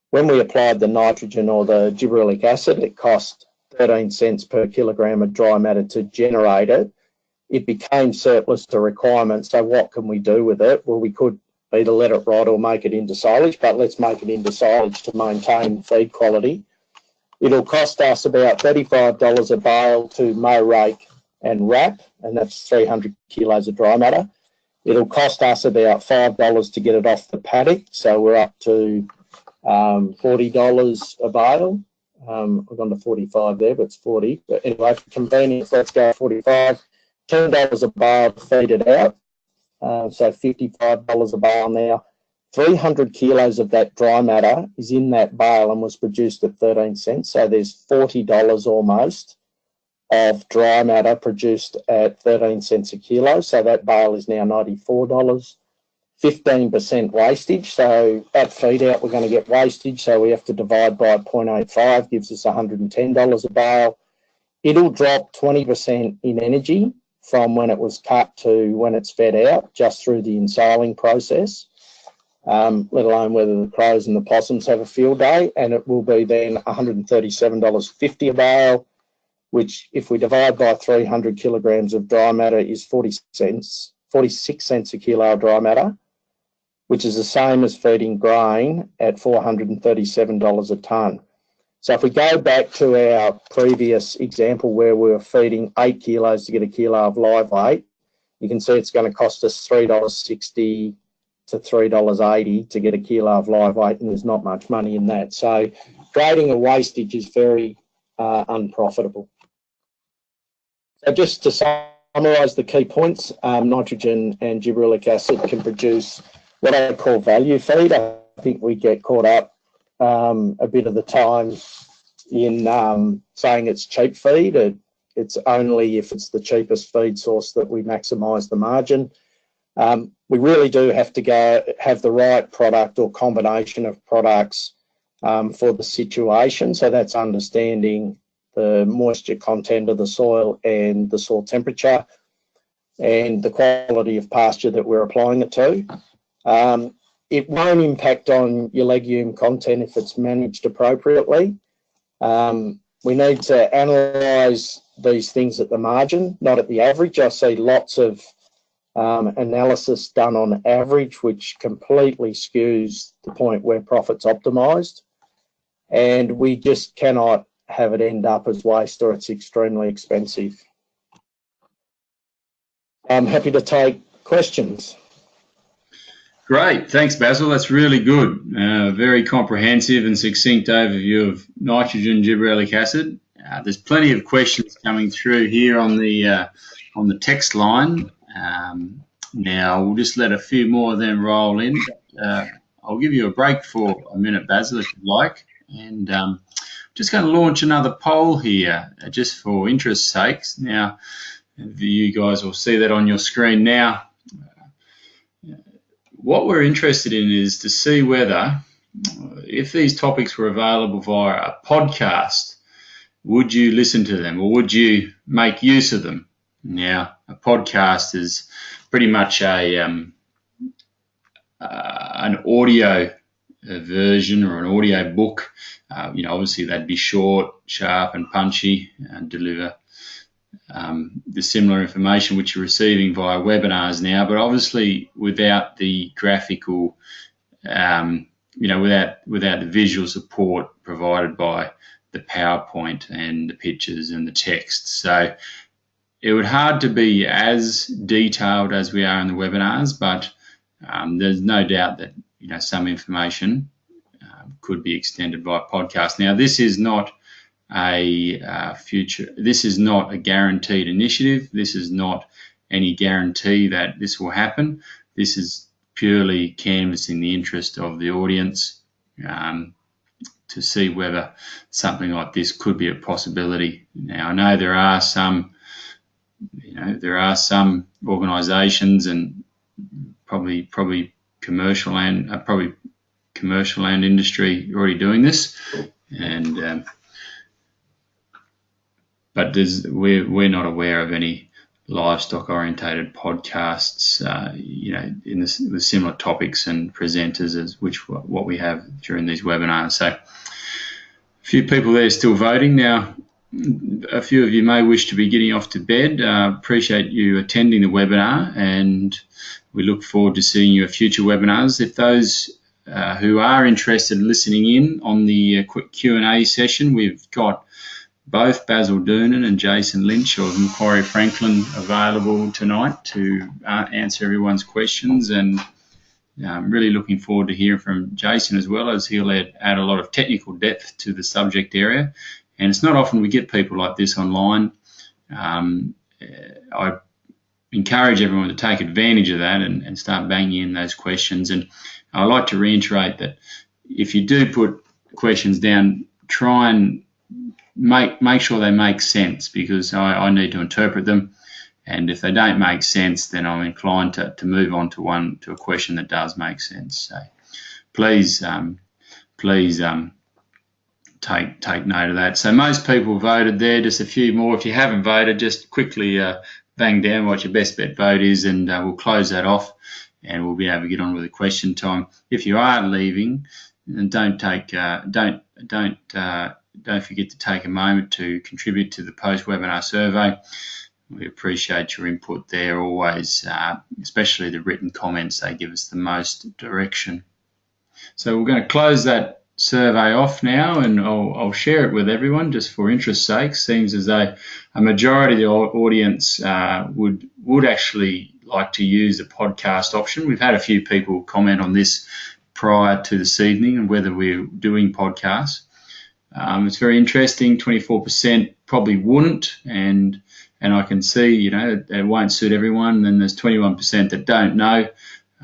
when we applied the nitrogen or the gibberellic acid, it cost 13 cents per kilogram of dry matter to generate it. It became surplus to requirement. So what can we do with it? Well, we could either let it rot or make it into silage, but let's make it into silage to maintain feed quality. It'll cost us about $35 a bale to mow, rake and wrap, and that's 300 kilos of dry matter. It'll cost us about $5 to get it off the paddock, so we're up to $40 a bale. I've gone to 45 there, but it's 40. But anyway, for convenience, let's go 45. $10 a bale to feed it out, so $55 a bale now. 300 kilos of that dry matter is in that bale and was produced at 13 cents, so there's $40 almost of dry matter produced at 13 cents a kilo, so that bale is now $94. 15% wastage, so at feed out we're going to get wastage, so we have to divide by 0.85, gives us $110 a bale. It'll drop 20% in energy from when it was cut to when it's fed out, just through the ensiling process, let alone whether the crows and the possums have a field day, and it will be then $137.50 a bale, which if we divide by 300 kilograms of dry matter is 46 cents a kilo of dry matter, which is the same as feeding grain at $437 a tonne. So if we go back to our previous example where we were feeding 8 kilos to get a kilo of live weight, you can see it's going to cost us $3.60 to $3.80 to get a kilo of live weight, and there's not much money in that. So grading a wastage is very unprofitable. So just to summarise the key points, nitrogen and gibberellic acid can produce what I call value feed. I think we get caught up a bit of the time in saying it's cheap feed. It's only if it's the cheapest feed source that we maximise the margin. We really do have to have the right product or combination of products for the situation. So that's understanding the moisture content of the soil and the soil temperature and the quality of pasture that we're applying it to. It won't impact on your legume content if it's managed appropriately. We need to analyse these things at the margin, not at the average. I see lots of analysis done on average, which completely skews the point where profit's optimised. And we just cannot have it end up as waste, or it's extremely expensive. I'm happy to take questions. Great, thanks Basil, that's really good. Very comprehensive and succinct overview of nitrogen gibberellic acid. There's plenty of questions coming through here on the text line. Now we'll just let a few more of them roll in. I'll give you a break for a minute, Basil, if you'd like, and just going to launch another poll here just for interest's sakes. Now you guys will see that on your screen now. What we're interested in is to see whether, if these topics were available via a podcast, would you listen to them or would you make use of them? Now, a podcast is pretty much an audio version or an audio book. Obviously they'd be short, sharp and punchy and deliver the similar information which you're receiving via webinars now, but obviously without the graphical, without the visual support provided by the PowerPoint and the pictures and the text. So it would hard to be as detailed as we are in the webinars, but there's no doubt that some information could be extended by podcast. Now, this is not this is not a guaranteed initiative. This is not any guarantee that this will happen. This is purely canvassing the interest of the audience to see whether something like this could be a possibility. Now, I know there are some organisations and probably commercial and industry already doing this, and but we're not aware of any livestock orientated podcasts, with similar topics and presenters as what we have during these webinars. So a few people there still voting. Now, a few of you may wish to be getting off to bed. Appreciate you attending the webinar, and we look forward to seeing you at future webinars. If those who are interested in listening in on the quick Q&A session, we've got both Basil Doonan and Jason Lynch of Macquarie Franklin available tonight to answer everyone's questions, and I'm really looking forward to hearing from Jason as well, as he'll add a lot of technical depth to the subject area. And it's not often we get people like this online. I encourage everyone to take advantage of that and start banging in those questions. And I like to reiterate that if you do put questions down, try and make sure they make sense, because I need to interpret them, and if they don't make sense, then I'm inclined to move on to a question that does make sense. So please take note of that. So most people voted there. Just a few more. If you haven't voted, just quickly bang down what your best bet vote is, and we'll close that off, and we'll be able to get on with the question time. If you are leaving, and don't forget to take a moment to contribute to the post-webinar survey. We appreciate your input there always, especially the written comments. They give us the most direction. So we're going to close that survey off now, and I'll share it with everyone just for interest's sake. Seems as though a majority of the audience would actually like to use the podcast option. We've had a few people comment on this prior to this evening and whether we're doing podcasts. It's very interesting. 24% probably wouldn't, and I can see, it won't suit everyone. And then there's 21% that don't know.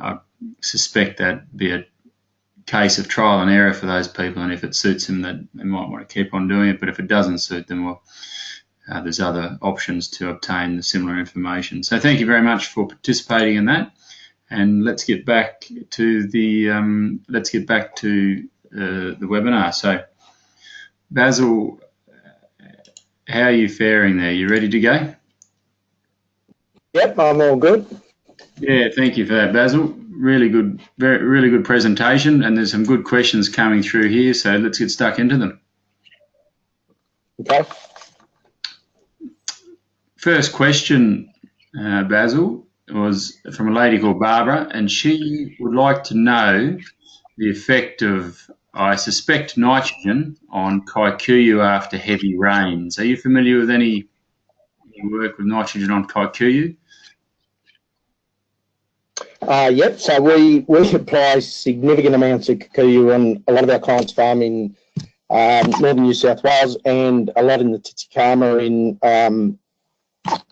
I suspect that'd be a case of trial and error for those people, and if it suits them, that they might want to keep on doing it. But if it doesn't suit them, well, there's other options to obtain the similar information. So thank you very much for participating in that, and let's get back to the webinar. So, Basil, how are you faring there? You ready to go? Yep, I'm all good. Yeah, thank you for that, Basil. Really good, really good presentation, and there's some good questions coming through here, so let's get stuck into them. Okay. First question, Basil, was from a lady called Barbara, and she would like to know the effect of, I suspect, nitrogen on kikuyu after heavy rains. Are you familiar with any work with nitrogen on kikuyu? Yep, so we apply significant amounts of kikuyu on a lot of our clients' farm in northern New South Wales, and a lot in the Titicaca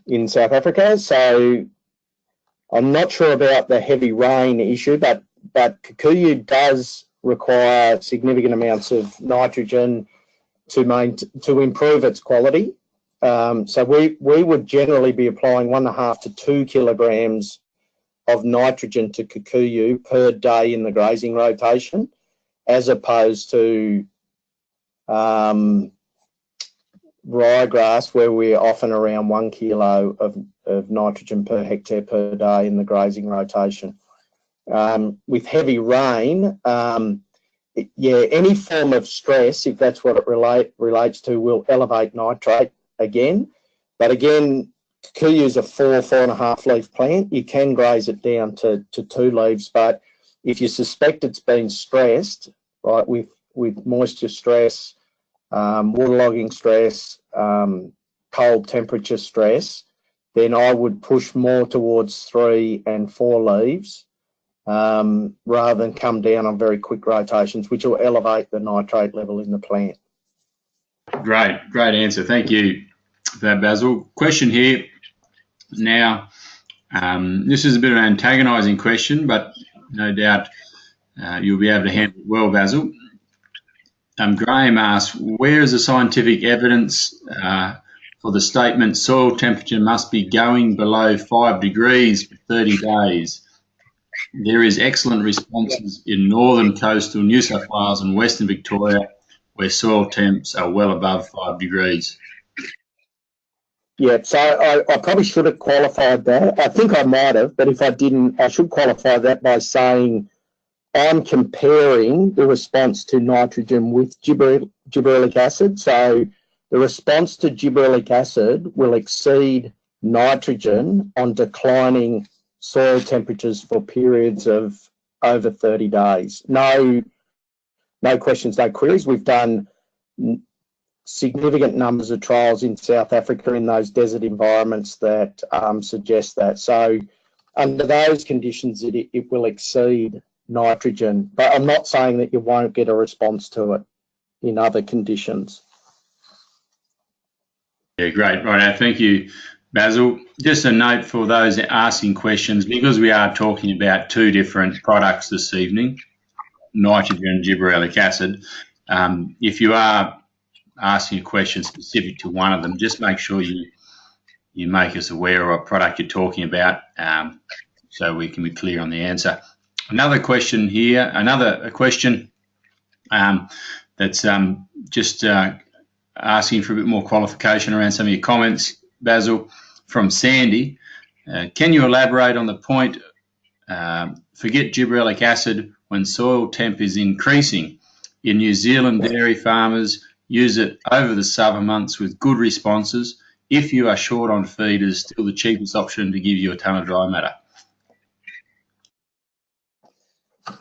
in South Africa. So I'm not sure about the heavy rain issue, but kikuyu does require significant amounts of nitrogen to improve its quality. So we would generally be applying 1.5 to 2 kilograms of nitrogen to kikuyu per day in the grazing rotation, as opposed to ryegrass, where we're often around 1 kilo of nitrogen per hectare per day in the grazing rotation. With heavy rain, any form of stress, if that's what it relates to, will elevate nitrate again. But again, kikuyu is a 4.5 leaf plant. You can graze it down to 2 leaves, but if you suspect it's been stressed, right, with moisture stress, waterlogging stress, cold temperature stress, then I would push more towards 3 and 4 leaves rather than come down on very quick rotations, which will elevate the nitrate level in the plant. Great answer. Thank you for that, Basil. Question here now. This is a bit of an antagonising question, but no doubt you'll be able to handle it well, Basil. Graham asks, where is the scientific evidence for the statement soil temperature must be going below 5 degrees for 30 days? There is excellent responses in northern coastal New South Wales and Western Victoria where soil temps are well above 5 degrees. Yeah, so I probably should have qualified that. I think I might have, but if I didn't, I should qualify that by saying I'm comparing the response to nitrogen with gibberellic acid. So the response to gibberellic acid will exceed nitrogen on declining soil temperatures for periods of over 30 days. No questions, no queries. We've done significant numbers of trials in South Africa in those desert environments that suggest that. So under those conditions, it will exceed nitrogen, but I'm not saying that you won't get a response to it in other conditions. Yeah, great. Right, thank you, Basil. Just a note for those asking questions, because we are talking about 2 different products this evening, nitrogen and gibberellic acid. If you are asking a question specific to one of them, just make sure you make us aware of what product you're talking about, so we can be clear on the answer. Another question here, a question that's just asking for a bit more qualification around some of your comments, Basil, from Sandy. Can you elaborate on the point, forget gibberellic acid when soil temp is increasing? In New Zealand, dairy farmers use it over the summer months with good responses. If you are short on feed, it is still the cheapest option to give you a tonne of dry matter.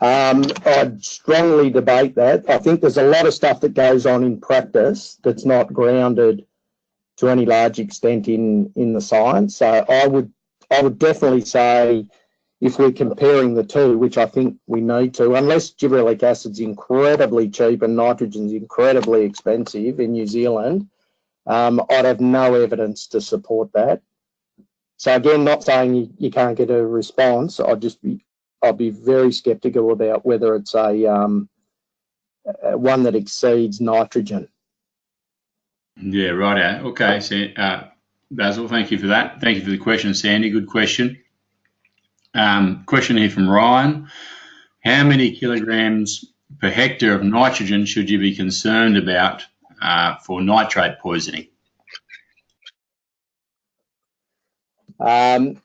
I'd strongly debate that. I think there's a lot of stuff that goes on in practice that's not grounded to any large extent in the science. So I would definitely say, if we're comparing the two, which I think we need to, unless gibberellic acid's incredibly cheap and nitrogen's incredibly expensive in New Zealand, I'd have no evidence to support that. So again, not saying you can't get a response. I'd be very sceptical about whether it's one that exceeds nitrogen. Yeah, right. Okay, so, Basil, thank you for that. Thank you for the question, Sandy. Good question. Question here from Ryan. How many kilograms per hectare of nitrogen should you be concerned about for nitrate poisoning? In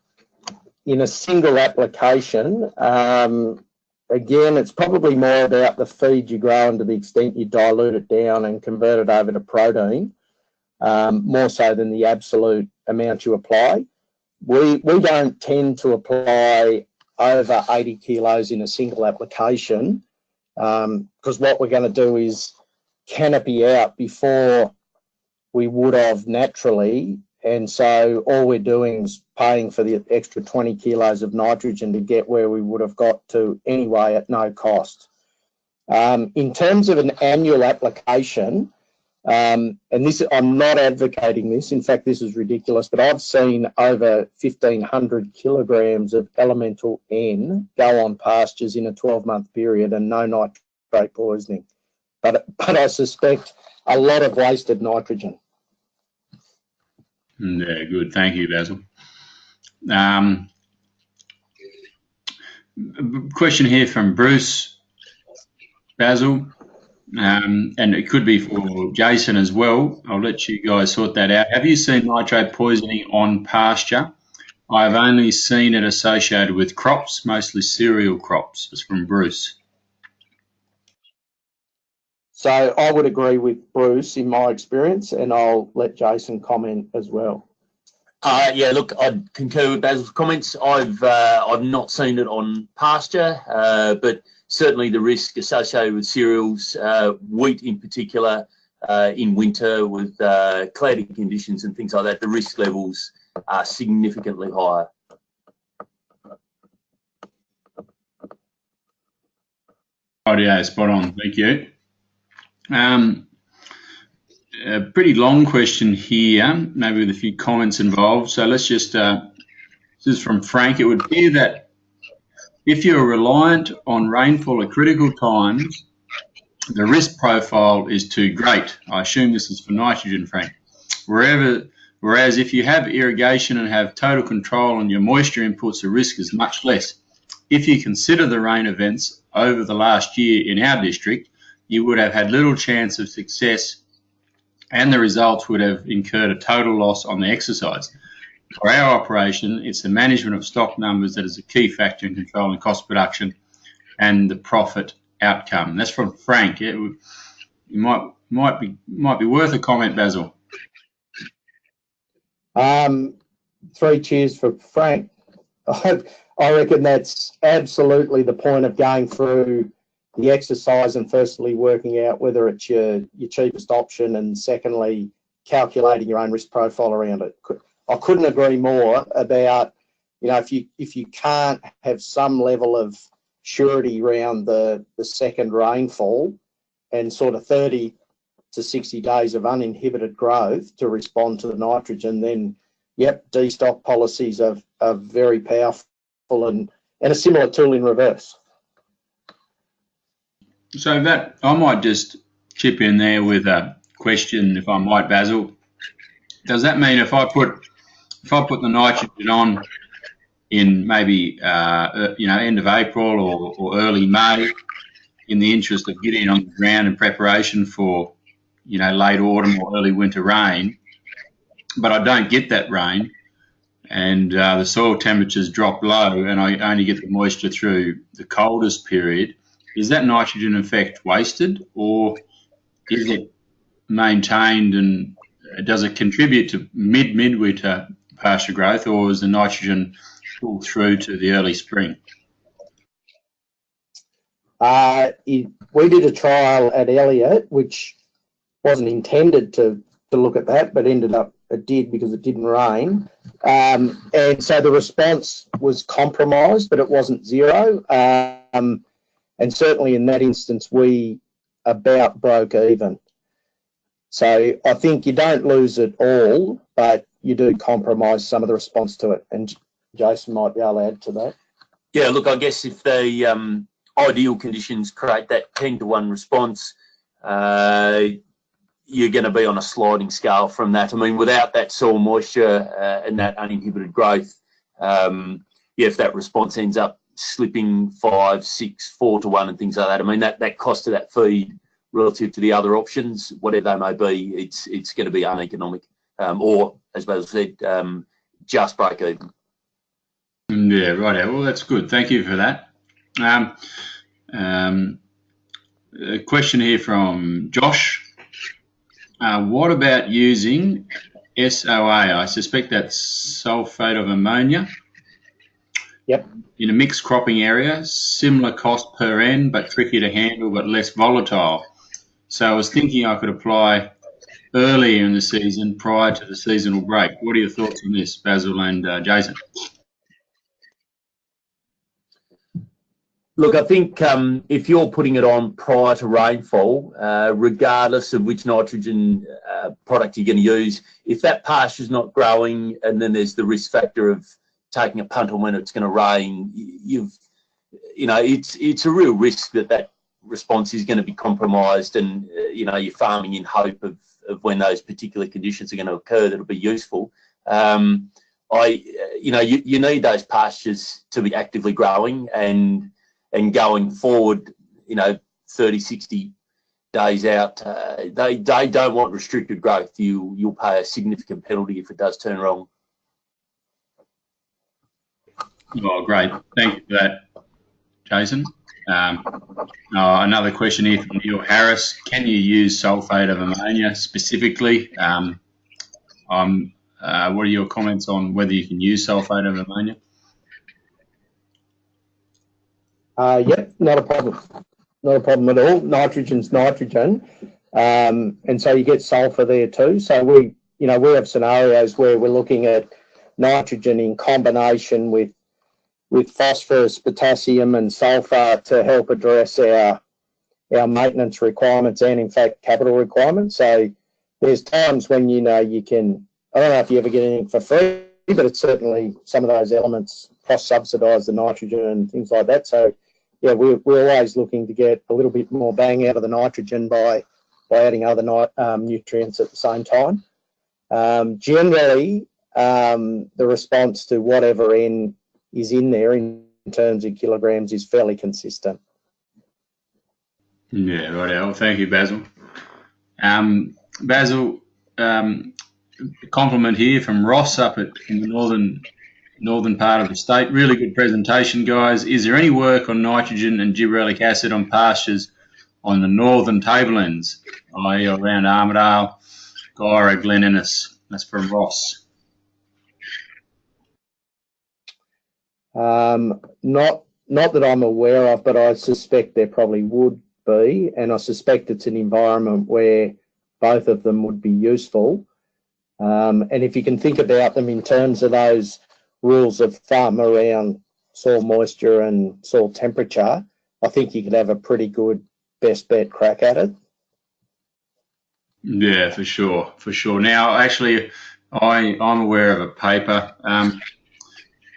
a single application, again, it's probably more about the feed you grow and to the extent you dilute it down and convert it over to protein, more so than the absolute amount you apply. We don't tend to apply over 80 kilos in a single application, because what we're going to do is canopy out before we would have naturally. And so all we're doing is paying for the extra 20 kilos of nitrogen to get where we would have got to anyway at no cost. In terms of an annual application, and this, I'm not advocating this, in fact, this is ridiculous, but I've seen over 1,500 kilograms of elemental N go on pastures in a 12-month period and no nitrate poisoning. But I suspect a lot of wasted nitrogen. Yeah, good. Thank you, Basil. Question here from Bruce, Basil, and it could be for Jason as well. I'll let you guys sort that out. Have you seen nitrate poisoning on pasture? I've only seen it associated with crops, mostly cereal crops. It's from Bruce. So I would agree with Bruce in my experience, and I'll let Jason comment as well. Yeah, look, I'd concur with Basil's comments. I've not seen it on pasture, but certainly the risk associated with cereals, wheat in particular, in winter with cloudy conditions and things like that, the risk levels are significantly higher. Yeah, spot on. Thank you. A pretty long question here, maybe with a few comments involved. So let's just, this is from Frank. It would appear that if you're reliant on rainfall at critical times, the risk profile is too great. I assume this is for nitrogen, Frank. Whereas if you have irrigation and have total control on your moisture inputs, the risk is much less. If you consider the rain events over the last year in our district, you would have had little chance of success and the results would have incurred a total loss on the exercise. For our operation, it's the management of stock numbers that is a key factor in controlling cost production and the profit outcome. That's from Frank. It might be worth a comment, Basil. 3 cheers for Frank. I reckon that's absolutely the point of going through the exercise and firstly working out whether it's your cheapest option and secondly calculating your own risk profile around it. I couldn't agree more about, you know, if you can't have some level of surety around the second rainfall and sort of 30 to 60 days of uninhibited growth to respond to the nitrogen, then yep, destock policies are very powerful and a similar tool in reverse. So that I might just chip in there with a question, if I might, Basil. Does that mean if I put the nitrogen on in maybe end of April or early May, in the interest of getting on the ground in preparation for late autumn or early winter rain, but I don't get that rain, and the soil temperatures drop low, and I only get the moisture through the coldest period? Is that nitrogen effect wasted, or is it maintained, and does it contribute to midwinter pasture growth, or is the nitrogen pulled through to the early spring? We did a trial at Elliot, which wasn't intended to look at that, but ended up it did because it didn't rain. And so the response was compromised, but it wasn't zero. And certainly in that instance, we about broke even. So I think you don't lose it all, but you do compromise some of the response to it. And Jason might be able to add to that. Yeah, look, I guess if the ideal conditions create that 10-to-1 response, you're going to be on a sliding scale from that. I mean, without that soil moisture and that uninhibited growth, if that response ends up slipping 5, 6, 4-to-1 and things like that, I mean, that cost of that feed relative to the other options, whatever they may be, it's going to be uneconomic, or, as Basil said, just break even. Yeah, right. Well, that's good. Thank you for that. A question here from Josh. What about using SOA? I suspect that's sulfate of ammonia. Yep. In a mixed cropping area, similar cost per N, but trickier to handle, but less volatile. So I was thinking I could apply earlier in the season prior to the seasonal break. What are your thoughts on this, Basil and Jason? Look, I think if you're putting it on prior to rainfall, regardless of which nitrogen product you're going to use, if that pasture's not growing and then there's the risk factor of taking a punt on when it's going to rain, it's a real risk that response is going to be compromised, and you're farming in hope of when those particular conditions are going to occur that'll be useful. You need those pastures to be actively growing and going forward, 30, 60 days out, they don't want restricted growth. You'll pay a significant penalty if it does turn wrong. Oh, great. Thank you for that, Jason. Another question here from Neil Harris. Can you use sulfate of ammonia specifically? I'm What are your comments on whether you can use sulphate of ammonia? Yep, not a problem. Not a problem at all. Nitrogen's nitrogen, and so you get sulphur there too. So we have scenarios where we're looking at nitrogen in combination with phosphorus, potassium, and sulphur to help address our maintenance requirements and, in fact, capital requirements. So there's times when you can. I don't know if you ever get anything for free, but it's certainly some of those elements cross-subsidise the nitrogen and things like that. So yeah, we're always looking to get a little bit more bang out of the nitrogen by adding other nutrients at the same time. Generally, the response to whatever N is in there in terms of kilograms is fairly consistent. Yeah, right. Well, thank you, Basil. Basil, compliment here from Ross up in the northern part of the state. Really good presentation, guys. Is there any work on nitrogen and gibberellic acid on pastures on the northern tablelands, i.e. around Armidale, Gyra, Glen Innes? That's from Ross. Not that I'm aware of, but I suspect there probably would be, and I suspect it's an environment where both of them would be useful. And if you can think about them in terms of those rules of thumb around soil moisture and soil temperature, I think you could have a pretty good best bet crack at it. Yeah, for sure. Now, actually, I'm aware of a paper.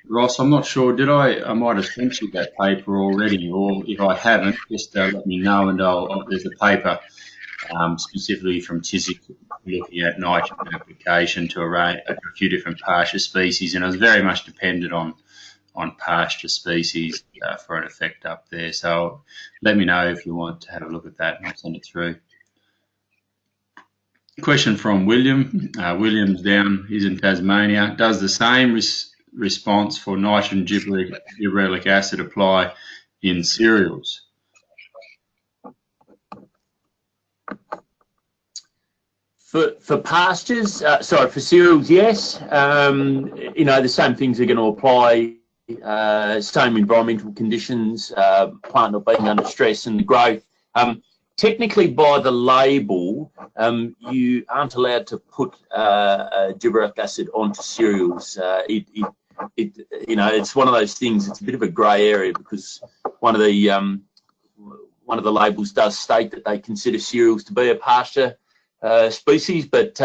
Ross, I'm not sure, I might have sent you that paper already, or if I haven't, just let me know, and there's a paper specifically from Chiswick looking at nitrogen application to a few different pasture species, and it was very much dependent on pasture species for an effect up there. So let me know if you want to have a look at that, and I'll send it through. Question from William. William's down, he's in Tasmania. Does the same response for nitrogen gibberellic acid apply in cereals? For pastures, for cereals, yes. The same things are going to apply. Same environmental conditions, plant not being under stress, and the growth. Technically, by the label, you aren't allowed to put gibberellic acid onto cereals. It's one of those things. It's a bit of a grey area because one of the labels does state that they consider cereals to be a pasture species, but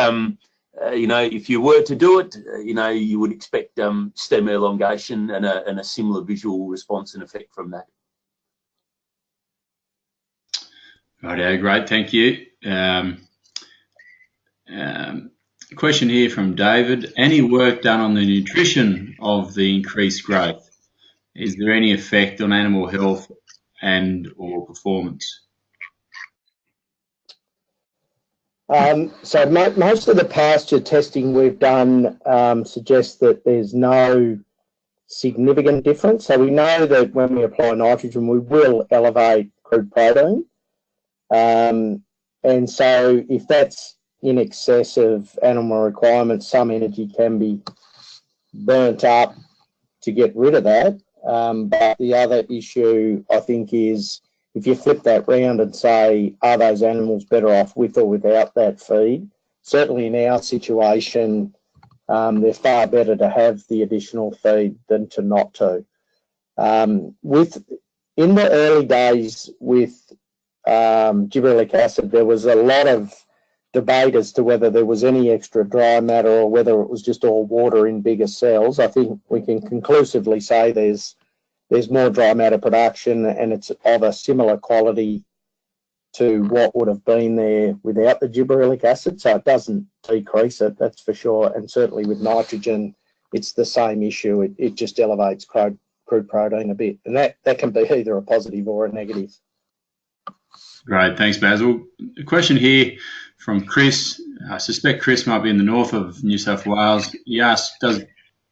if you were to do it, you would expect stem elongation and a similar visual response and effect from that. Right, great, thank you. Question here from David. Any work done on the nutrition of the increased growth? Is there any effect on animal health and or performance? So most of the pasture testing we've done suggests that there's no significant difference. So we know that when we apply nitrogen, we will elevate crude protein. And so if that's in excess of animal requirements, some energy can be burnt up to get rid of that. But the other issue, I think, is if you flip that round and say, are those animals better off with or without that feed? Certainly in our situation, they're far better to have the additional feed than to not to. In the early days with gibberellic acid, there was a lot of debate as to whether there was any extra dry matter or whether it was just all water in bigger cells. I think we can conclusively say there's more dry matter production, and it's of a similar quality to what would have been there without the gibberellic acid. So it doesn't decrease it, that's for sure. And certainly with nitrogen, it's the same issue. It just elevates crude protein a bit, and that can be either a positive or a negative. Great, thanks, Basil. A question here from Chris. I suspect Chris might be in the north of New South Wales. He asked, does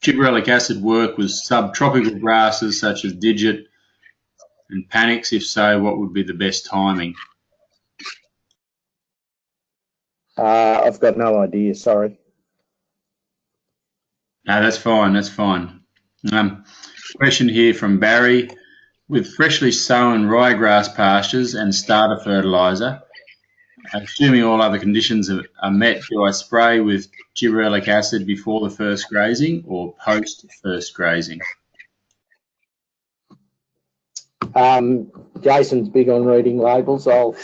gibberellic acid work with subtropical grasses such as digit and panics? If so, what would be the best timing? I've got no idea, sorry. No, that's fine. That's fine. Question here from Barry. With freshly sown ryegrass pastures and starter fertiliser, assuming all other conditions are met, do I spray with gibberellic acid before the first grazing or post first grazing? Jason's big on reading labels. I'll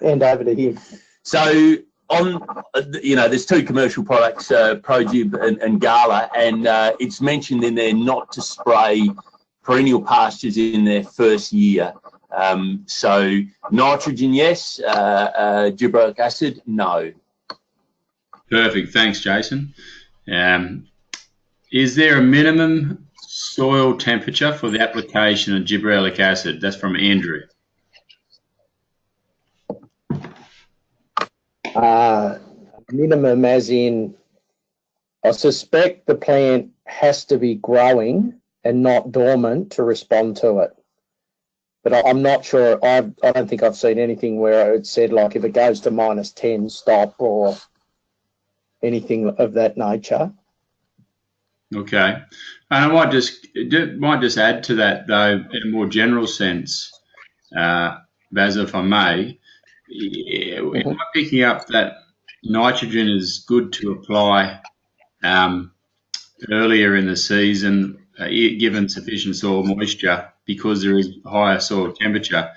hand over to him. So there's two commercial products, ProGib and Gala, and it's mentioned in there not to spray perennial pastures in their first year. So nitrogen, yes. Gibberellic acid, no. Perfect. Thanks, Jason. Is there a minimum soil temperature for the application of gibberellic acid? That's from Andrew. Minimum as in, I suspect the plant has to be growing and not dormant to respond to it. But I'm not sure. I don't think I've seen anything where it said, like, if it goes to -10, stop, or anything of that nature. Okay. And I might just add to that, though, in a more general sense, Basil, if I may. Am I picking up that nitrogen is good to apply earlier in the season, given sufficient soil moisture, because there is higher soil temperature,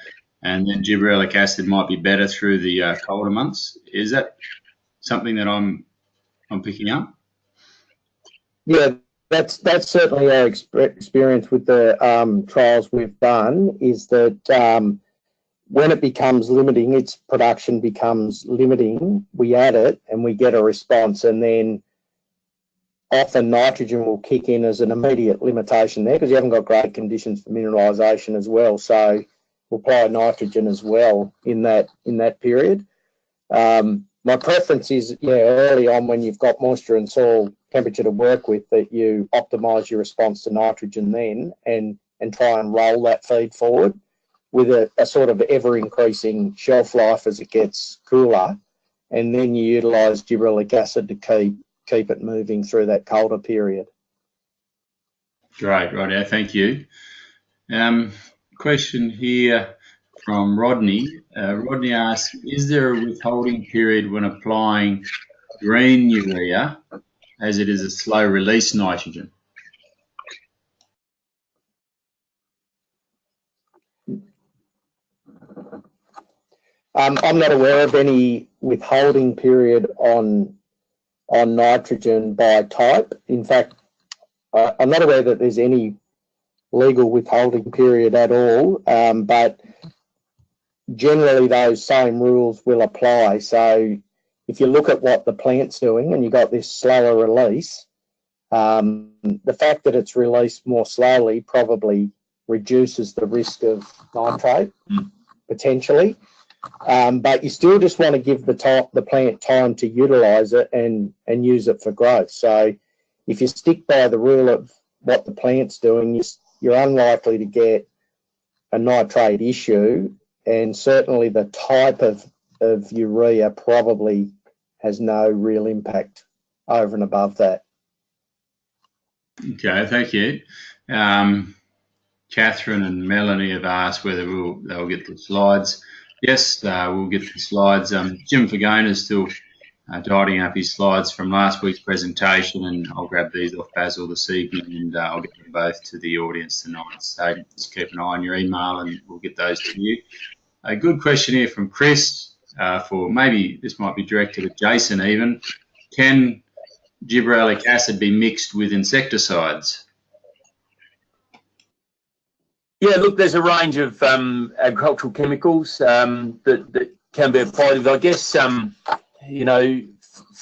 and then gibberellic acid might be better through the colder months? Is that something that I'm picking up? Yeah, that's certainly our experience with the trials we've done, is that when it becomes limiting, its production becomes limiting, we add it and we get a response, and then often nitrogen will kick in as an immediate limitation there, because you haven't got great conditions for mineralisation as well. So we'll apply nitrogen as well in that period. My preference is, early on, when you've got moisture and soil temperature to work with, that you optimise your response to nitrogen then, and try and roll that feed forward with a sort of ever-increasing shelf life as it gets cooler, and then you utilise gibberellic acid to keep it moving through that colder period. Great, righto, thank you. Question here from Rodney. Rodney asks, is there a withholding period when applying green urea, as it is a slow release nitrogen? I'm not aware of any withholding period on nitrogen by type. In fact, I'm not aware that there's any legal withholding period at all, but generally those same rules will apply. So if you look at what the plant's doing and you've got this slower release, the fact that it's released more slowly probably reduces the risk of nitrate, potentially. But you still just want to give the plant time to utilise it and use it for growth. So if you stick by the rule of what the plant's doing, you're unlikely to get a nitrate issue, and certainly the type of urea probably has no real impact over and above that. Okay, thank you. Catherine and Melanie have asked whether they'll get the slides. Yes, we'll get the slides. Jim Fagona is still tidying up his slides from last week's presentation, and I'll grab these off Basil this evening, and I'll get them both to the audience tonight. So just keep an eye on your email and we'll get those to you. A good question here from Chris, for maybe this might be directed at Jason even. Can gibberellic acid be mixed with insecticides? Yeah, look, there's a range of agricultural chemicals that can be applied. I guess, for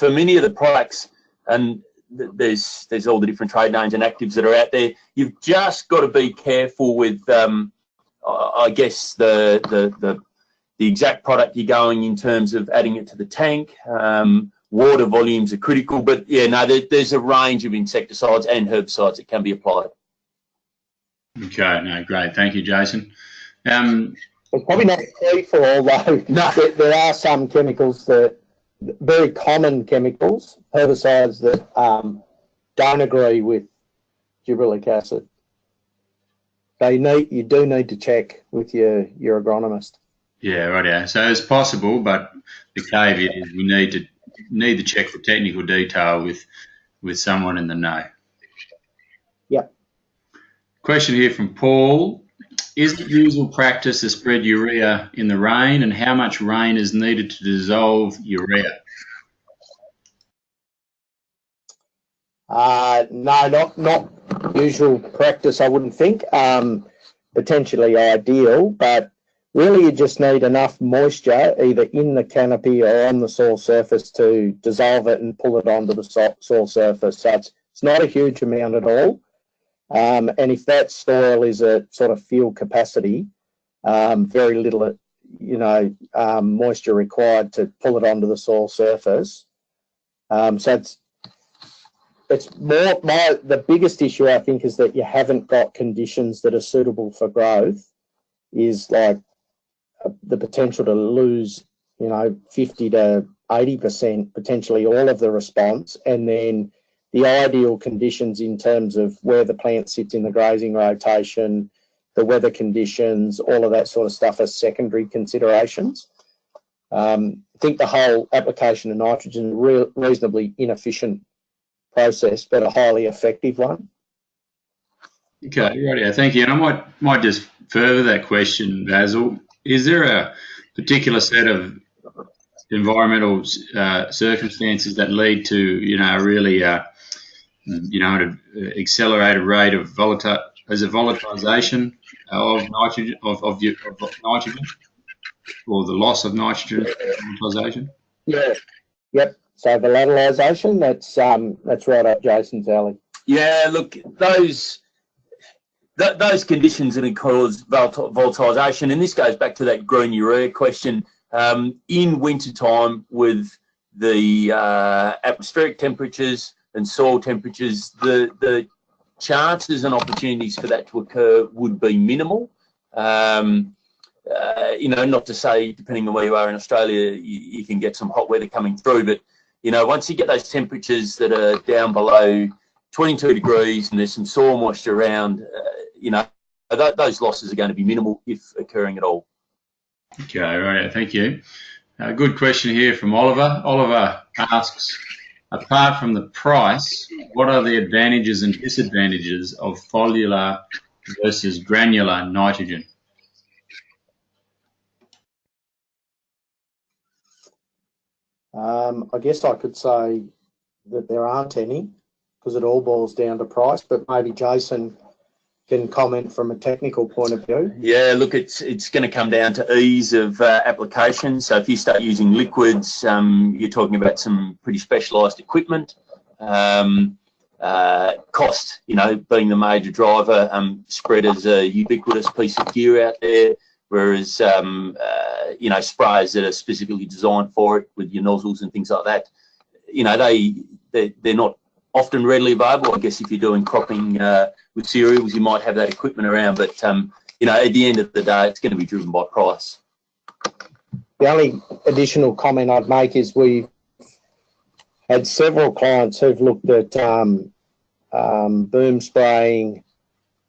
many of the products, and there's all the different trade names and actives that are out there, you've just got to be careful with, I guess, the exact product you're going in terms of adding it to the tank. Water volumes are critical, but yeah, no, there's a range of insecticides and herbicides that can be applied. Okay, no, great. Thank you, Jason. It's probably not free for all, though. No. There are some chemicals, that very common chemicals, herbicides, that don't agree with gibberellic acid. You do need to check with your agronomist. Yeah, right. Yeah. So it's possible, but the caveat is we need to check the technical detail with someone in the know. Yep. Question here from Paul. Is it usual practice to spread urea in the rain, and how much rain is needed to dissolve urea? No, not usual practice, I wouldn't think. Potentially ideal, but really you just need enough moisture either in the canopy or on the soil surface to dissolve it and pull it onto the soil surface. So it's not a huge amount at all. And if that soil is at sort of field capacity, very little, moisture required to pull it onto the soil surface. So it's more the biggest issue, I think, is that you haven't got conditions that are suitable for growth. Is like the potential to lose, 50 to 80%, potentially all of the response, and then the ideal conditions in terms of where the plant sits in the grazing rotation, the weather conditions, all of that sort of stuff as secondary considerations. I think the whole application of nitrogen is a reasonably inefficient process, but a highly effective one. Okay, right. Yeah, thank you. And I might just further that question, Basil. Is there a particular set of environmental circumstances that lead to, a really, an accelerated rate of volatilization of nitrogen, of nitrogen, or the loss of nitrogen volatilization? Yeah. Yep. So volatilization, that's right up Jason's alley. Yeah, look, those conditions that cause volatilization, and this goes back to that green urea question. In wintertime, with the atmospheric temperatures and soil temperatures, the chances and opportunities for that to occur would be minimal. Not to say, depending on where you are in Australia, you can get some hot weather coming through, but once you get those temperatures that are down below 22 degrees and there's some soil moisture around, those losses are going to be minimal, if occurring at all. Okay, right. Thank you. Good question here from Oliver. Oliver asks, apart from the price, what are the advantages and disadvantages of foliar versus granular nitrogen? I guess I could say that there aren't any, because it all boils down to price, but maybe Jason can comment from a technical point of view. Yeah, look, it's going to come down to ease of application. So if you start using liquids, you're talking about some pretty specialised equipment. Cost, being the major driver. Spread is a ubiquitous piece of gear out there, whereas sprayers that are specifically designed for it with your nozzles and things like that, they're not often readily available. I guess if you're doing cropping with cereals, you might have that equipment around, but at the end of the day, it's going to be driven by price. The only additional comment I'd make is we've had several clients who've looked at boom spraying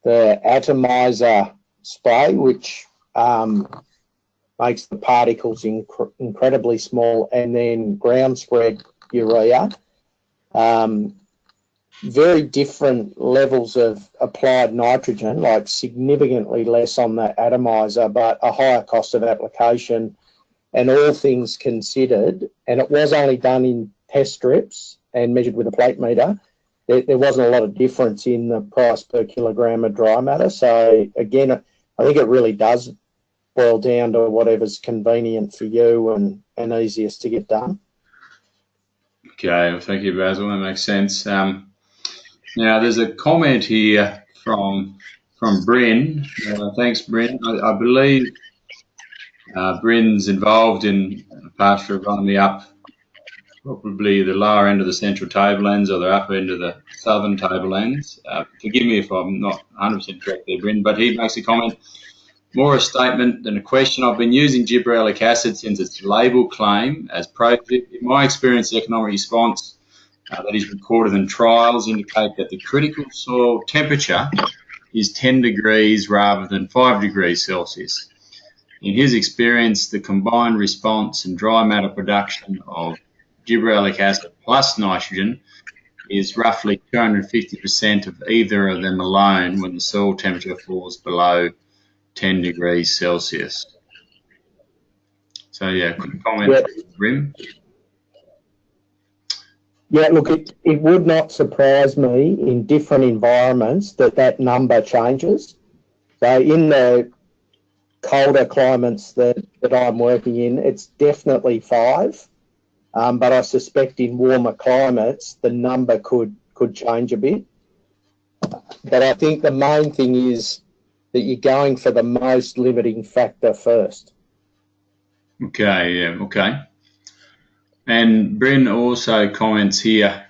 the atomizer spray, which makes the particles incredibly small, and then ground spread urea. Very different levels of applied nitrogen, like significantly less on the atomizer, but a higher cost of application. And all things considered, and it was only done in test strips and measured with a plate meter, there wasn't a lot of difference in the price per kilogram of dry matter. So again, I think it really does boil down to whatever's convenient for you and easiest to get done. Okay, well, thank you, Basil. That makes sense. Now, there's a comment here from Bryn. Thanks, Bryn. I believe Bryn's involved in pasture agronomy up probably the lower end of the central tablelands or the upper end of the southern tablelands. Forgive me if I'm not 100% correct there, Bryn, but he makes a comment, more a statement than a question. I've been using gibberellic acid since its label claim as project. In my experience, the economic response that is recorded in trials indicate that the critical soil temperature is 10 degrees rather than 5 degrees Celsius. In his experience, the combined response and dry matter production of gibberellic acid plus nitrogen is roughly 250% of either of them alone when the soil temperature falls below 10 degrees Celsius. So yeah, quick comment, Rim. Yeah, look, it would not surprise me in different environments that number changes. So in the colder climates that I'm working in, it's definitely 5. But I suspect in warmer climates, the number could change a bit. But I think the main thing is that you're going for the most limiting factor first. Okay, yeah, okay. And Bryn also comments here,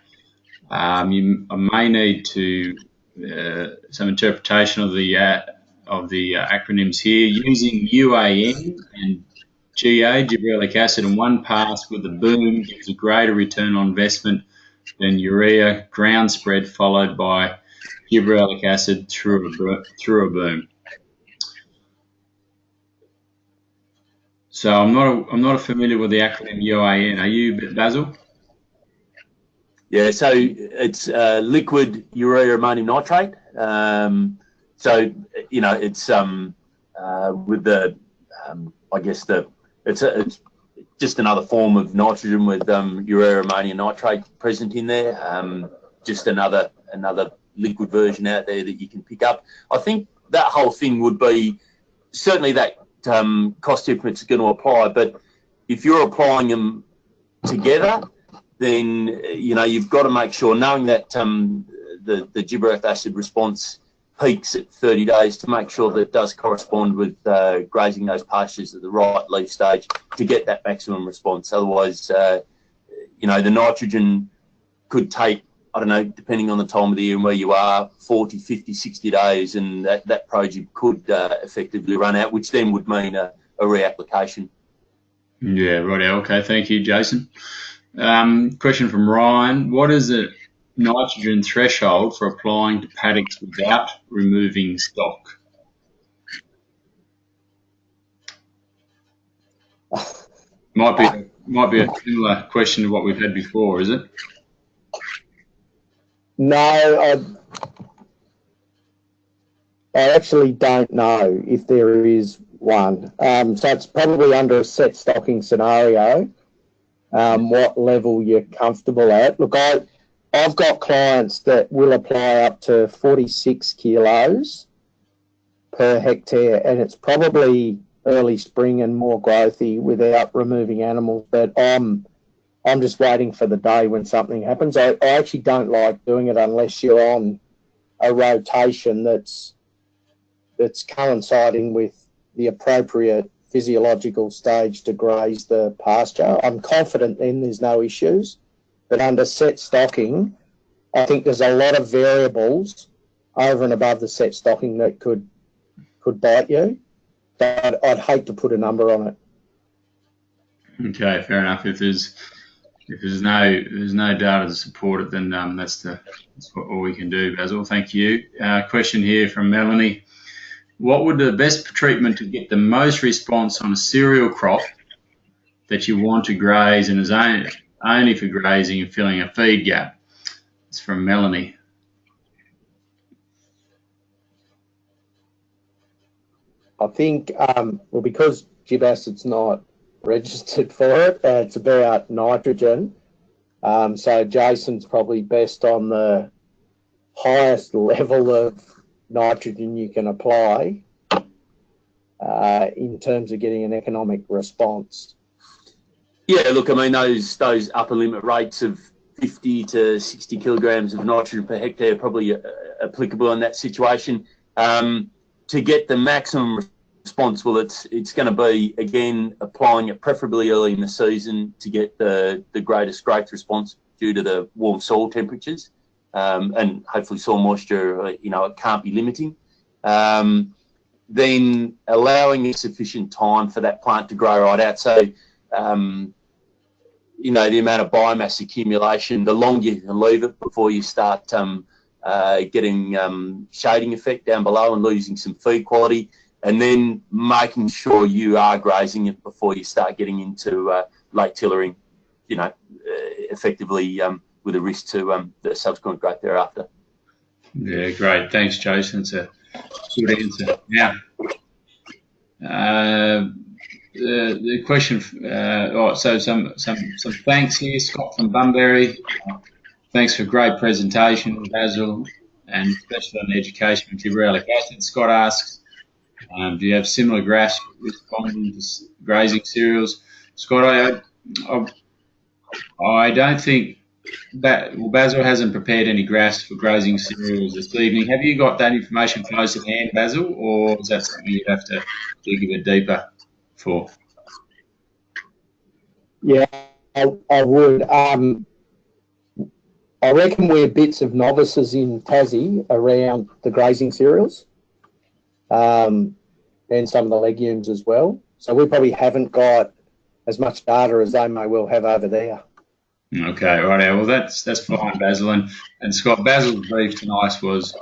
you may need to some interpretation of the acronyms here. Using UAN and GA, gibberellic acid, in one pass with a boom gives a greater return on investment than urea ground spread followed by gibberellic acid through a boom. So I'm not familiar with the acronym UAN. Are you, Basil? Yeah, so it's liquid urea ammonium nitrate. So you know, it's with the I guess it's just another form of nitrogen with urea ammonium nitrate present in there. Just another liquid version out there that you can pick up. I think that whole thing would be certainly that cost difference is going to apply, but if you're applying them together, then you know you've got to make sure, knowing that the gibberellic acid response peaks at 30 days, to make sure that it does correspond with grazing those pastures at the right leaf stage to get that maximum response. Otherwise, you know, the nitrogen could take, I don't know, depending on the time of the year and where you are, 40, 50, 60 days, and that project could effectively run out, which then would mean a reapplication. Yeah, right. Okay, thank you, Jason. Question from Ryan. What is the nitrogen threshold for applying to paddocks without removing stock? Might be a similar question to what we've had before, is it? No, I actually don't know if there is one. So it's probably under a set stocking scenario, what level you're comfortable at. Look, I've got clients that will apply up to 46 kilos per hectare, and it's probably early spring and more growthy without removing animals. But I'm just waiting for the day when something happens. I actually don't like doing it unless you're on a rotation that's coinciding with the appropriate physiological stage to graze the pasture. I'm confident then there's no issues, but under set stocking, I think there's a lot of variables over and above the set stocking that could bite you, but I'd hate to put a number on it. Okay, fair enough. If there's no data to support it, then that's all we can do, Basil. Thank you. Question here from Melanie. What would the best treatment to get the most response on a cereal crop that you want to graze and is only for grazing and filling a feed gap? It's from Melanie. I think, well, because gib acid's not registered for it, it's about nitrogen. So Jason's probably best on the highest level of nitrogen you can apply in terms of getting an economic response. Yeah, look, I mean, those upper limit rates of 50 to 60 kilograms of nitrogen per hectare are probably applicable in that situation. To get the maximum response, well, it's going to be, again, applying it preferably early in the season to get the greatest growth response due to the warm soil temperatures. And hopefully soil moisture, you know, it can't be limiting. Then allowing sufficient time for that plant to grow right out. So you know, the amount of biomass accumulation, the longer you can leave it before you start getting shading effect down below and losing some feed quality, and then making sure you are grazing it before you start getting into late tillering, you know, effectively with a risk to the subsequent growth thereafter. Yeah, great. Thanks, Jason. It's a good answer. Now, the question. So some thanks here, Scott from Bunbury. Thanks for a great presentation, Basil, and especially on education with Gibberellic Acid. Scott asks, do you have similar graphs responding to grazing cereals? Scott, I don't think that, well, Basil hasn't prepared any graphs for grazing cereals this evening. Have you got that information close at hand, Basil, or is that something you'd have to dig a bit deeper for? Yeah, I would. I reckon we're bits of novices in Tassie around the grazing cereals, and some of the legumes as well. So we probably haven't got as much data as they may well have over there. Okay, right. Well, that's fine, Basil. And Scott, Basil's brief tonight was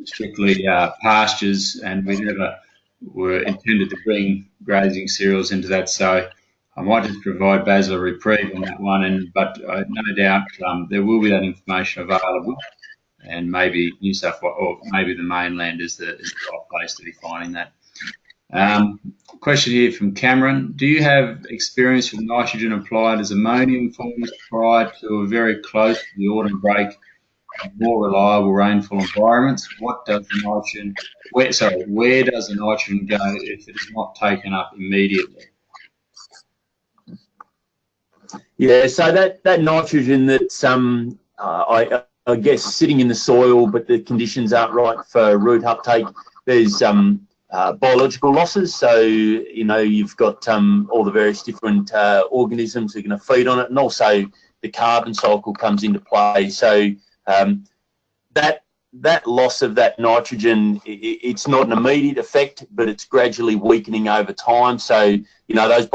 strictly pastures, and we never were intended to bring grazing cereals into that. So I might just provide Basil a reprieve on that one. But no doubt there will be that information available, and maybe New South Wales or maybe the mainland is the right place to be finding that. Question here from Cameron. Do you have experience with nitrogen applied as ammonium forms prior to a very close to the autumn break of more reliable rainfall environments? Where does the nitrogen go if it is not taken up immediately? Yeah, so that nitrogen that's I guess sitting in the soil, but the conditions aren't right for root uptake. There's biological losses, so you know you've got all the various different organisms that are going to feed on it, and also the carbon cycle comes into play. So that loss of that nitrogen, it's not an immediate effect, but it's gradually weakening over time. So you know those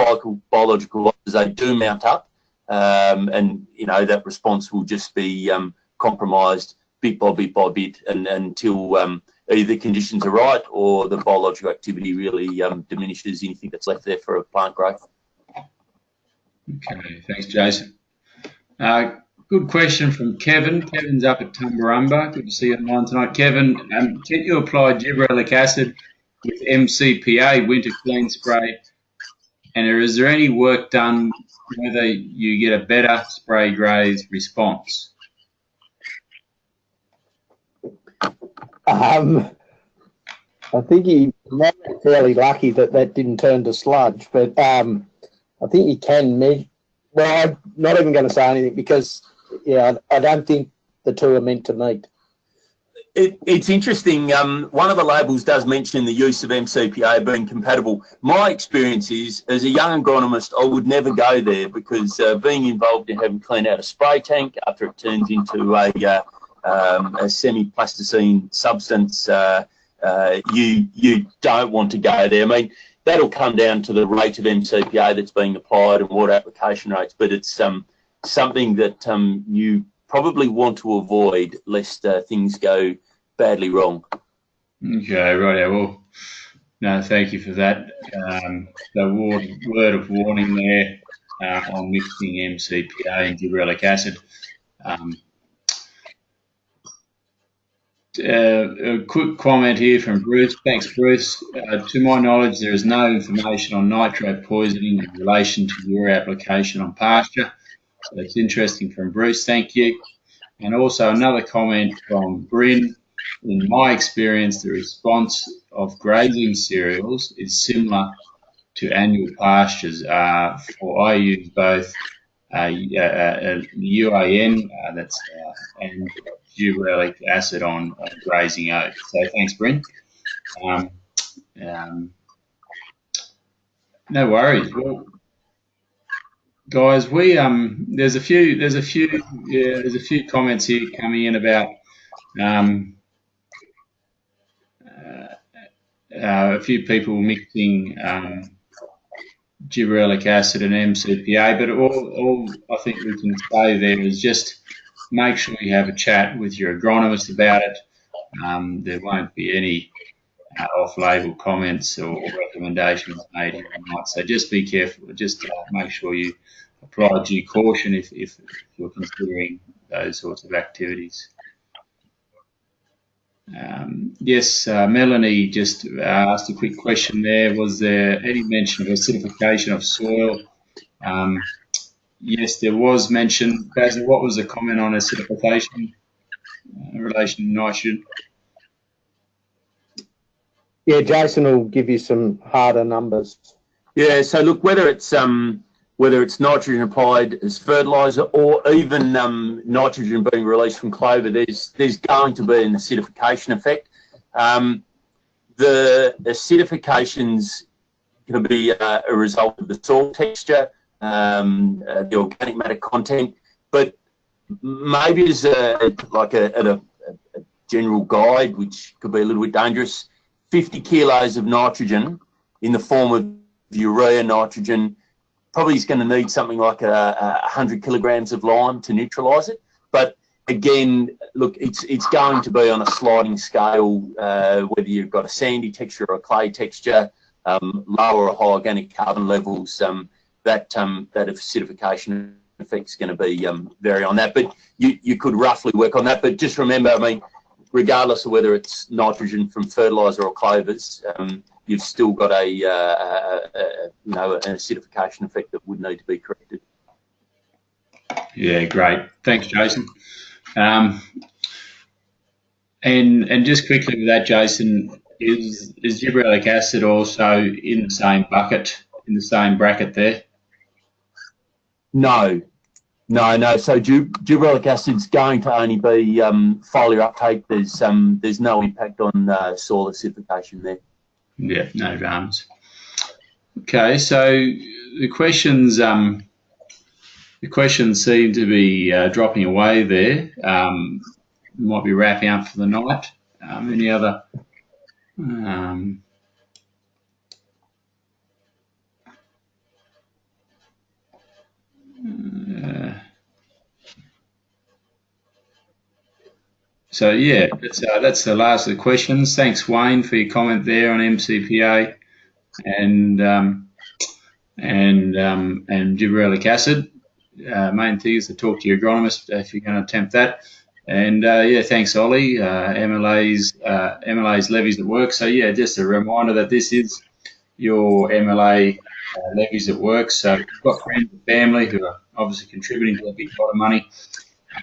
biological losses, they do mount up, and you know that response will just be compromised bit by bit by bit, and until either conditions are right or the biological activity really diminishes anything that's left there for a plant growth. Okay, thanks, Jason. Good question from Kevin. Kevin's up at Tumbarumba. Good to see you online tonight. Kevin, can you apply gibberellic acid with MCPA, winter clean spray? And is there any work done whether you get a better spray graze response? I think he might be fairly lucky that didn't turn to sludge, but I think you can measure. Well, I'm not even going to say anything because, yeah, I don't think the two are meant to meet. It's interesting. One of the labels does mention the use of MCPA being compatible. My experience is, as a young agronomist, I would never go there because being involved in having cleaned out a spray tank after it turns into a semi-plasticine substance, you don't want to go there. I mean, that'll come down to the rate of MCPA that's being applied and water application rates, but it's something that you probably want to avoid lest things go badly wrong. Okay, right. Well, no, thank you for that. The word of warning there on mixing MCPA and gibberellic acid. A quick comment here from Bruce. Thanks, Bruce. To my knowledge, there is no information on nitrate poisoning in relation to your application on pasture. So it's interesting from Bruce. Thank you. And also another comment from Bryn. In my experience, the response of grazing cereals is similar to annual pastures. I use both UAN and gibberellic acid on grazing oats. So thanks, Bryn. No worries. Well, guys, there's a few comments here coming in about a few people mixing gibberellic acid and MCPA, but all I think we can say there is just make sure you have a chat with your agronomist about it. There won't be any off-label comments or recommendations made here tonight, so just be careful. Just make sure you apply due caution if you're considering those sorts of activities. Yes, Melanie just asked a quick question there. Was there any mention of acidification of soil? Yes, there was mention. Basil, what was the comment on acidification in relation to nitrogen? Yeah, Jason will give you some harder numbers. Yeah, so look, whether it's nitrogen applied as fertiliser or even nitrogen being released from clover, there's going to be an acidification effect. The acidification's going to be a result of the soil texture, the organic matter content, but maybe as a general guide, which could be a little bit dangerous, 50 kilos of nitrogen in the form of urea nitrogen probably is going to need something like 100 kilograms of lime to neutralise it. But again, look, it's going to be on a sliding scale, whether you've got a sandy texture or a clay texture, lower or high organic carbon levels, that acidification effect is going to be vary on that. But you could roughly work on that. But just remember, I mean, regardless of whether it's nitrogen from fertiliser or clovers, you've still got an acidification effect that would need to be corrected. Yeah, great. Thanks, Jason. And just quickly with that, Jason, is gibberellic acid also in the same bucket, in the same bracket there? No. So gibberellic acid's going to only be foliar uptake. There's no impact on soil acidification there. Yeah, no dramas. Okay, so the questions seem to be dropping away there. Might be wrapping up for the night. Any other? So yeah, that's the last of the questions. Thanks, Wayne, for your comment there on MCPA and gibberellic acid. Main thing is to talk to your agronomist if you're going to attempt that. And yeah, thanks, Ollie. MLA's levies at work. So yeah, just a reminder that this is your MLA levies at work. So if you've got friends and family who are obviously contributing to a big pot of money,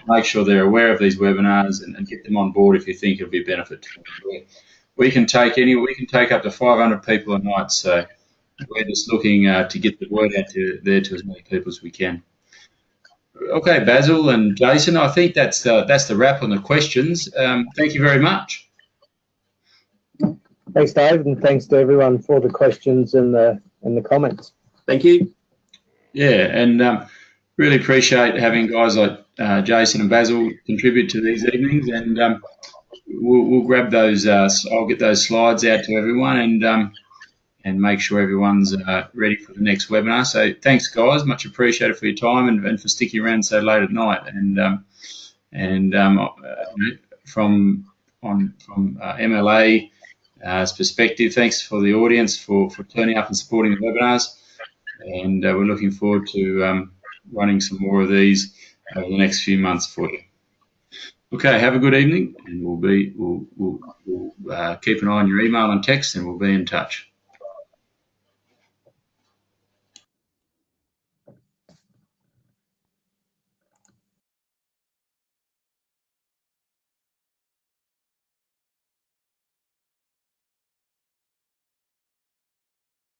make sure they're aware of these webinars and get them on board if you think it'll be a benefit to them. We can take up to 500 people a night, so we're just looking to get the word out to as many people as we can. Okay, Basil and Jason, I think that's the wrap on the questions. Thank you very much. Thanks, Dave, and thanks to everyone for the questions and the comments. Thank you. Yeah, and really appreciate having guys like Jason and Basil contribute to these evenings, and we'll grab those. I'll get those slides out to everyone and make sure everyone's ready for the next webinar. So thanks, guys. Much appreciated for your time and for sticking around so late at night. From MLA's perspective, thanks for the audience for turning up and supporting the webinars. And we're looking forward to running some more of these over the next few months for you. Okay, have a good evening, and we'll keep an eye on your email and text, and we'll be in touch.